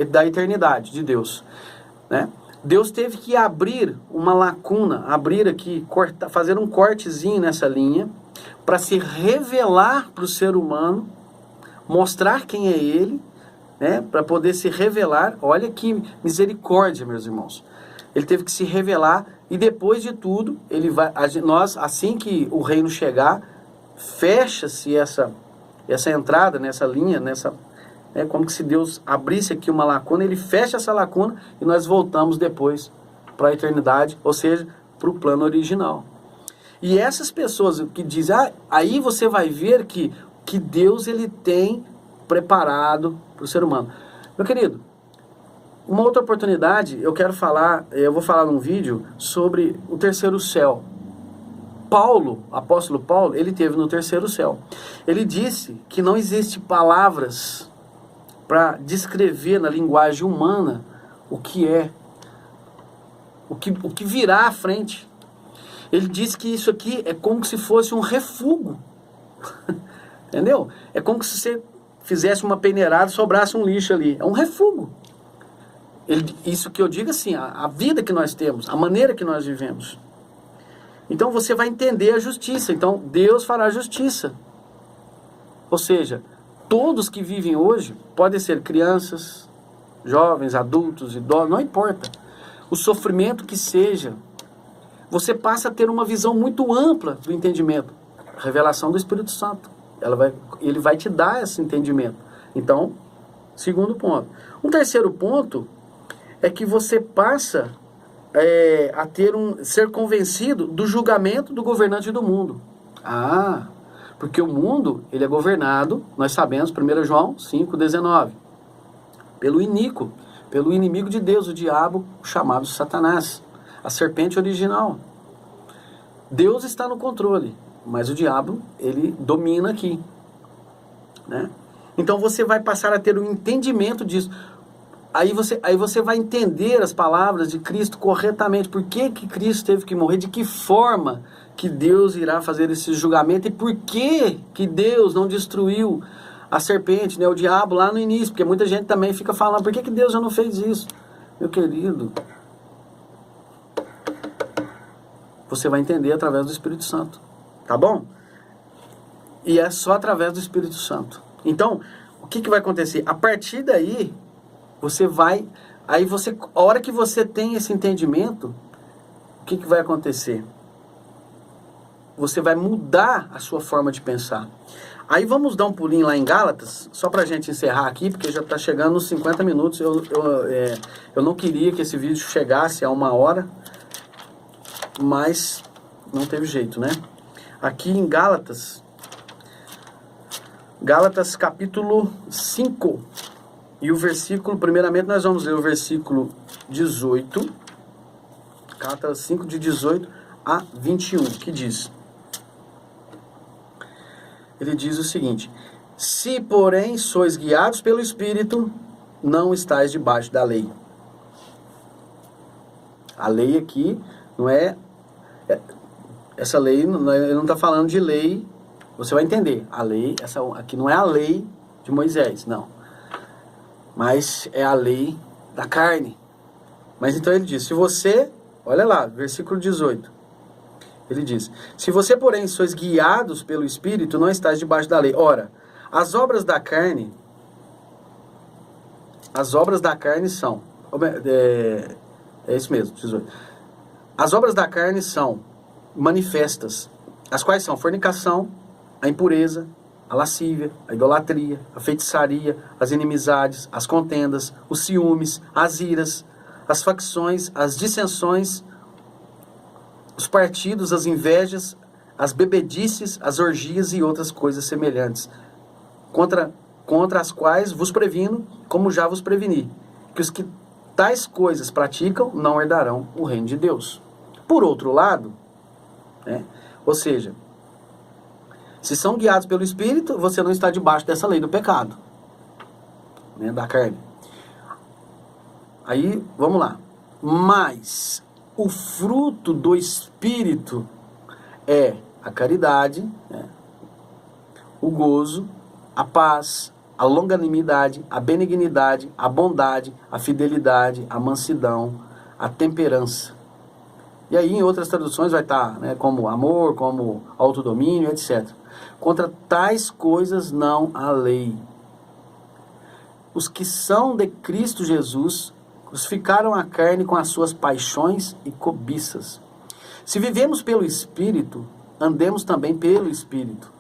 da eternidade de Deus, né? Deus teve que abrir uma lacuna, abrir aqui, fazer um cortezinho nessa linha, para se revelar para o ser humano, mostrar quem é ele, né? Para poder se revelar. Olha que misericórdia, meus irmãos. Ele teve que se revelar e depois de tudo, assim que o reino chegar, fecha-se essa entrada nessa linha, como se Deus abrisse aqui uma lacuna, ele fecha essa lacuna e nós voltamos depois para a eternidade, ou seja, para o plano original. E essas pessoas que dizem, aí você vai ver que Deus ele tem preparado para o ser humano. Meu querido, uma outra oportunidade, eu vou falar num vídeo sobre o terceiro céu. Apóstolo Paulo, ele esteve no terceiro céu. Ele disse que não existe palavras para descrever na linguagem humana o que virá à frente. Ele disse que isso aqui é como se fosse um refúgio. Entendeu? É como se você fizesse uma peneirada e sobrasse um lixo ali. É um refúgio. Isso que eu digo assim, a vida que nós temos, a maneira que nós vivemos. Então você vai entender a justiça. Então Deus fará justiça. Ou seja, todos que vivem hoje, podem ser crianças, jovens, adultos, idosos, não importa. O sofrimento que seja, você passa a ter uma visão muito ampla do entendimento. A revelação do Espírito Santo. Ele vai te dar esse entendimento. Então, segundo ponto. Um terceiro ponto é que você passa a ser convencido do julgamento do governante do mundo. Porque o mundo, ele é governado, nós sabemos, 1 João 5,19, pelo iníquo, pelo inimigo de Deus, o diabo, chamado Satanás, a serpente original. Deus está no controle, mas o diabo, ele domina aqui, né? Então você vai passar a ter um entendimento disso. Aí você vai entender as palavras de Cristo corretamente. Por que Cristo teve que morrer? De que forma que Deus irá fazer esse julgamento? E por que Deus não destruiu a serpente, né, o diabo lá no início? Porque muita gente também fica falando, por que Deus já não fez isso? Meu querido, você vai entender através do Espírito Santo. Tá bom? E é só através do Espírito Santo. Então, o que vai acontecer? A partir daí... a hora que você tem esse entendimento, o que vai acontecer? Você vai mudar a sua forma de pensar. Aí vamos dar um pulinho lá em Gálatas, só pra gente encerrar aqui, porque já está chegando nos 50 minutos. Eu não queria que esse vídeo chegasse a 1 hora, mas não teve jeito, né? Aqui em Gálatas capítulo 5, e o versículo, primeiramente nós vamos ler o versículo 18, Gálatas 5, de 18 a 21, que diz... Ele diz o seguinte: se, porém, sois guiados pelo Espírito, não estáis debaixo da lei. A lei aqui não é... Essa lei, ele não está falando de lei, você vai entender. A lei, essa aqui não é a lei de Moisés, não. Mas é a lei da carne. Mas então ele diz, se você, olha lá, versículo 18, ele diz, se você, porém, sois guiados pelo Espírito, não estás debaixo da lei. Ora, as obras da carne são, é isso mesmo, 18. As obras da carne são manifestas, as quais são fornicação, a impureza, a lascívia, a idolatria, a feitiçaria, as inimizades, as contendas, os ciúmes, as iras, as facções, as dissensões, os partidos, as invejas, as bebedices, as orgias e outras coisas semelhantes, contra as quais vos previno, como já vos preveni, que os que tais coisas praticam não herdarão o reino de Deus. Por outro lado, ou seja, se são guiados pelo Espírito, você não está debaixo dessa lei do pecado, da carne. Aí, vamos lá. Mas o fruto do Espírito é a caridade, o gozo, a paz, a longanimidade, a benignidade, a bondade, a fidelidade, a mansidão, a temperança. E aí em outras traduções vai estar, como amor, como autodomínio, etc. Contra tais coisas não há lei. Os que são de Cristo Jesus crucificaram a carne com as suas paixões e cobiças. Se vivemos pelo Espírito, andemos também pelo Espírito.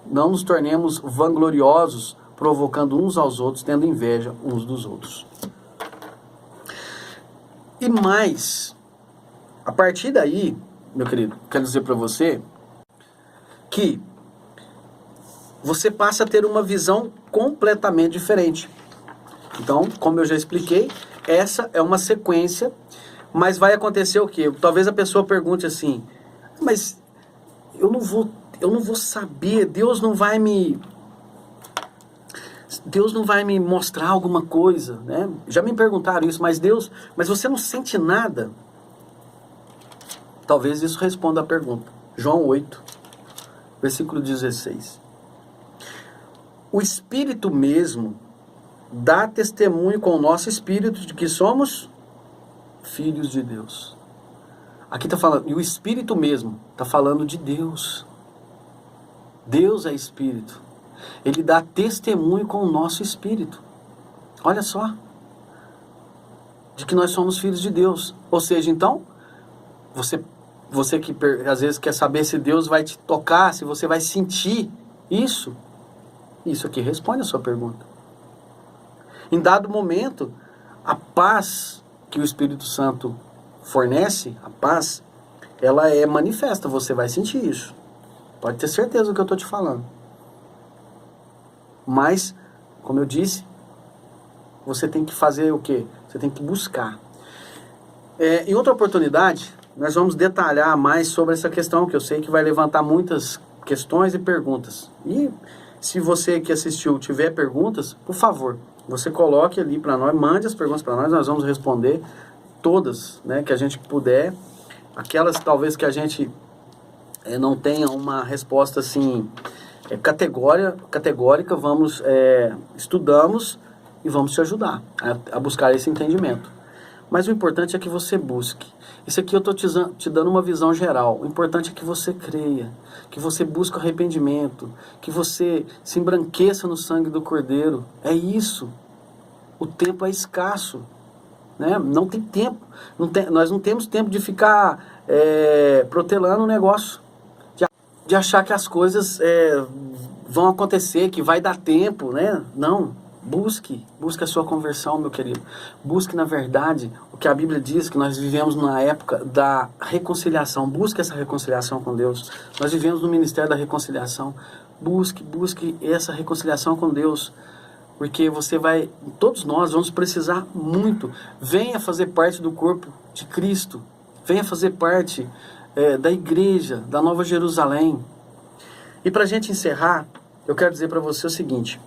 Não nos tornemos vangloriosos, provocando uns aos outros, tendo inveja uns dos outros. E mais, a partir daí, meu querido, quero dizer para você que você passa a ter uma visão completamente diferente. Então, como eu já expliquei, essa é uma sequência, mas vai acontecer o quê? Talvez a pessoa pergunte assim, mas eu não vou saber, Deus não vai me mostrar alguma coisa, Já me perguntaram isso, mas você não sente nada? Talvez isso responda a pergunta. João 8, versículo 16. O Espírito mesmo dá testemunho com o nosso espírito de que somos filhos de Deus. Aqui está falando, e o Espírito mesmo está falando de Deus. Deus é Espírito. Ele dá testemunho com o nosso espírito. Olha só. De que nós somos filhos de Deus. Ou seja, então, você que às vezes quer saber se Deus vai te tocar, se você vai sentir isso aqui responde a sua pergunta. Em dado momento, a paz que o Espírito Santo fornece, a paz, ela é manifesta, você vai sentir isso. Pode ter certeza do que eu estou te falando. Mas, como eu disse, você tem que fazer o quê? Você tem que buscar. Em outra oportunidade, nós vamos detalhar mais sobre essa questão, que eu sei que vai levantar muitas questões e perguntas. E se você que assistiu tiver perguntas, por favor, você coloque ali para nós, mande as perguntas para nós vamos responder todas, que a gente puder. Aquelas talvez que a gente não tenha uma resposta assim categórica, estudamos e vamos te ajudar a buscar esse entendimento. Mas o importante é que você busque. Isso aqui eu estou te dando uma visão geral. O importante é que você creia, que você busque arrependimento, que você se embranqueça no sangue do Cordeiro. É isso. O tempo é escasso. Não tem tempo. Nós não temos tempo de ficar protelando o negócio. De achar que as coisas vão acontecer, que vai dar tempo. Não. Busque a sua conversão, meu querido. Busque, na verdade, o que a Bíblia diz, que nós vivemos na época da reconciliação. Busque essa reconciliação com Deus. Nós vivemos no ministério da reconciliação. Busque essa reconciliação com Deus. Porque todos nós vamos precisar muito. Venha fazer parte do corpo de Cristo. Venha fazer parte da igreja, da Nova Jerusalém. E para a gente encerrar, eu quero dizer para você o seguinte.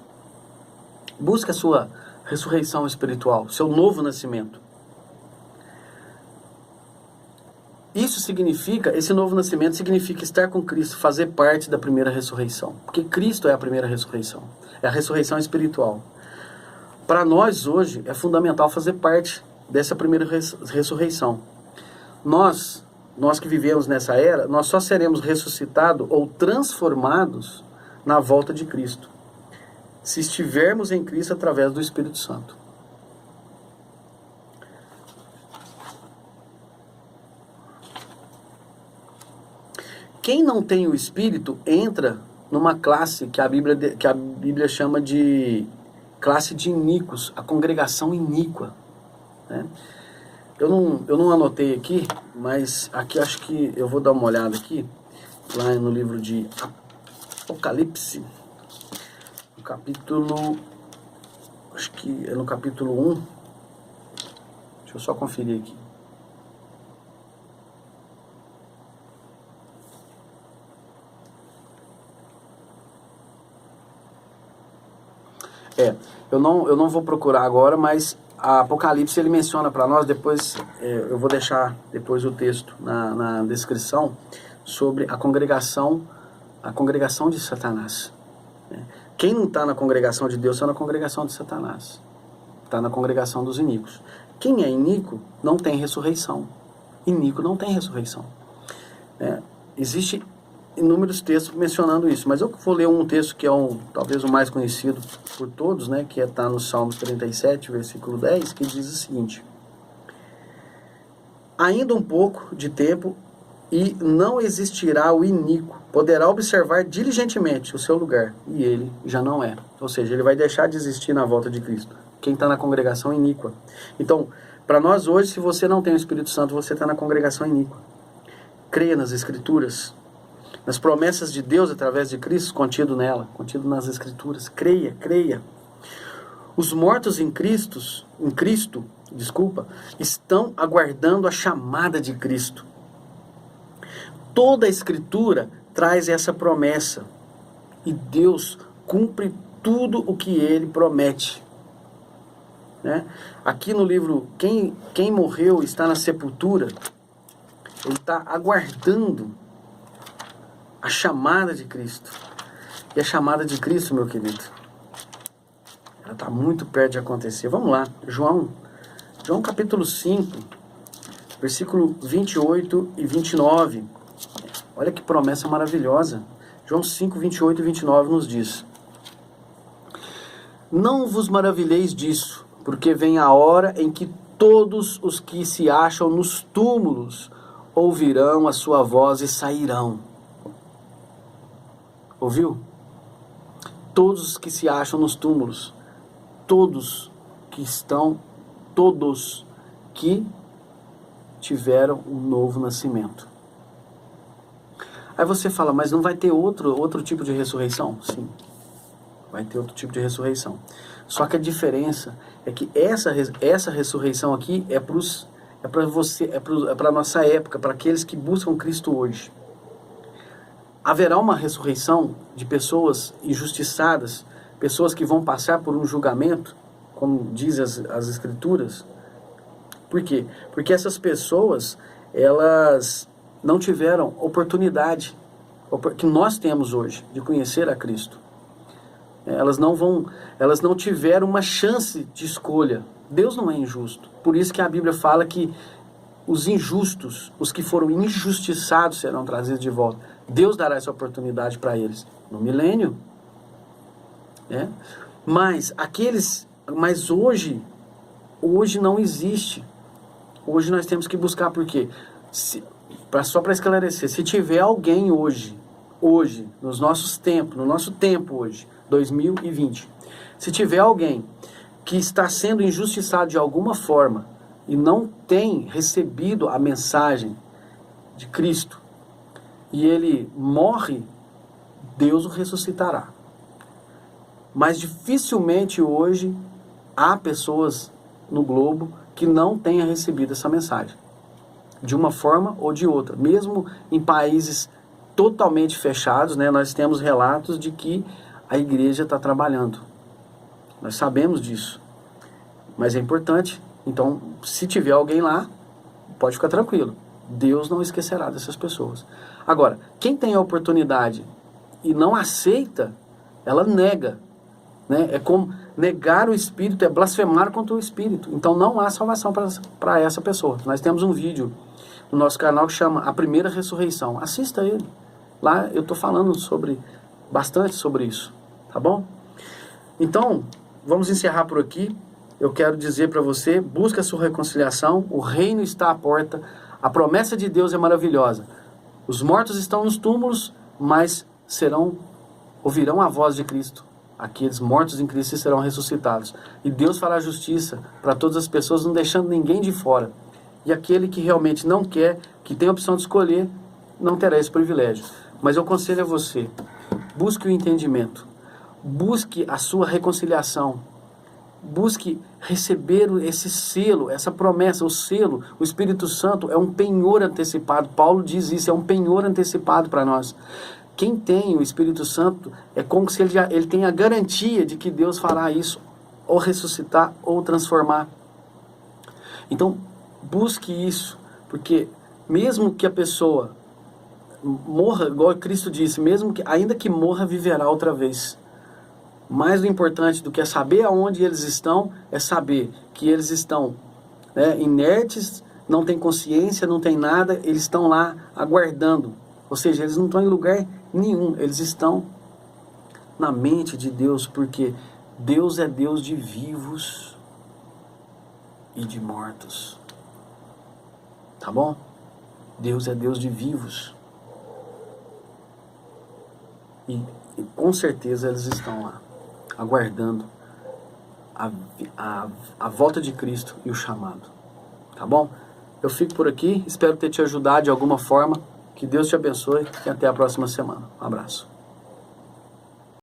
Busque a sua ressurreição espiritual, seu novo nascimento. Isso significa, esse novo nascimento significa estar com Cristo, fazer parte da primeira ressurreição. Porque Cristo é a primeira ressurreição. É a ressurreição espiritual. Para nós hoje é fundamental fazer parte dessa primeira ressurreição. Nós que vivemos nessa era, nós só seremos ressuscitados ou transformados na volta de Cristo, se estivermos em Cristo através do Espírito Santo. Quem não tem o Espírito entra numa classe que a Bíblia chama de classe de iníquos, a congregação iníqua, né? Eu não anotei aqui, mas aqui acho que eu vou dar uma olhada aqui, lá no livro de Apocalipse, no capítulo, acho que é no capítulo 1, deixa eu só conferir aqui. Eu não vou procurar agora, mas a Apocalipse ele menciona para nós, depois eu vou deixar depois o texto na descrição, sobre a congregação de Satanás. Quem não está na congregação de Deus está na congregação de Satanás, está na congregação dos iníquos. Quem é iníquo não tem ressurreição. Iníquo não tem ressurreição. Existe inúmeros textos mencionando isso, mas eu vou ler um texto que é talvez o mais conhecido por todos, né, que está no Salmos 37, versículo 10, que diz o seguinte: ainda um pouco de tempo e não existirá o iníquo, poderá observar diligentemente o seu lugar, e ele já não é. Ou seja, ele vai deixar de existir na volta de Cristo. Quem está na congregação iníqua. Então, para nós hoje, se você não tem o Espírito Santo, você está na congregação iníqua. Creia nas Escrituras, nas promessas de Deus através de Cristo, contido nas Escrituras. Creia. Os mortos em Cristo, estão aguardando a chamada de Cristo. Toda a Escritura traz essa promessa. E Deus cumpre tudo o que Ele promete. Né? Aqui no livro, quem morreu está na sepultura, ele está aguardando a chamada de Cristo. E a chamada de Cristo, meu querido, ela está muito perto de acontecer. Vamos lá, João capítulo 5, versículo 28 e 29. Olha que promessa maravilhosa. João 5, 28 e 29 nos diz: não vos maravilheis disso, porque vem a hora em que todos os que se acham nos túmulos ouvirão a sua voz e sairão. Ouviu? Todos os que se acham nos túmulos, todos que tiveram um novo nascimento. Aí você fala, mas não vai ter outro tipo de ressurreição? Sim, vai ter outro tipo de ressurreição. Só que a diferença é que essa ressurreição aqui é para a nossa época, para aqueles que buscam Cristo hoje. Haverá uma ressurreição de pessoas injustiçadas, pessoas que vão passar por um julgamento, como diz as Escrituras. Por quê? Porque essas pessoas, elas não tiveram oportunidade que nós temos hoje de conhecer a Cristo. Elas não tiveram uma chance de escolha. Deus não é injusto. Por isso que a Bíblia fala que os injustos, os que foram injustiçados, serão trazidos de volta. Deus dará essa oportunidade para eles no milênio. Mas hoje não existe. Hoje nós temos que buscar, por quê? Só para esclarecer, se tiver alguém hoje, no nosso tempo hoje, 2020, se tiver alguém que está sendo injustiçado de alguma forma e não tem recebido a mensagem de Cristo, e ele morre, Deus o ressuscitará. Mas dificilmente hoje há pessoas no globo que não tenham recebido essa mensagem, de uma forma ou de outra. Mesmo em países totalmente fechados, né, nós temos relatos de que a igreja está trabalhando. Nós sabemos disso. Mas é importante. Então, se tiver alguém lá, pode ficar tranquilo. Deus não esquecerá dessas pessoas. Agora, quem tem a oportunidade e não aceita, ela nega. Né? É como negar o Espírito, é blasfemar contra o Espírito. Então não há salvação para essa pessoa. Nós temos um vídeo no nosso canal que chama A Primeira Ressurreição. Assista ele. Lá eu estou falando bastante sobre isso. Tá bom? Então, vamos encerrar por aqui. Eu quero dizer para você, busca a sua reconciliação, o reino está à porta, a promessa de Deus é maravilhosa. Os mortos estão nos túmulos, mas ouvirão a voz de Cristo. Aqueles mortos em Cristo serão ressuscitados. E Deus fará justiça para todas as pessoas, não deixando ninguém de fora. E aquele que realmente não quer, que tem a opção de escolher, não terá esse privilégio. Mas eu aconselho a você, busque o entendimento, busque a sua reconciliação, busque receber esse selo, essa promessa, o selo, o Espírito Santo é um penhor antecipado. Paulo diz isso, é um penhor antecipado para nós. Quem tem o Espírito Santo é como se ele tem a garantia de que Deus fará isso, ou ressuscitar, ou transformar. Então, busque isso, porque mesmo que a pessoa morra, igual Cristo disse, ainda que morra, viverá outra vez. Mais o importante do que é saber aonde eles estão, é saber que eles estão inertes, não têm consciência, não tem nada, eles estão lá aguardando. Ou seja, eles não estão em lugar nenhum, eles estão na mente de Deus, porque Deus é Deus de vivos e de mortos. Tá bom? Deus é Deus de vivos. E com certeza eles estão lá, aguardando a volta de Cristo e o chamado. Tá bom? Eu fico por aqui, espero ter te ajudado de alguma forma. Que Deus te abençoe e até a próxima semana. Um abraço.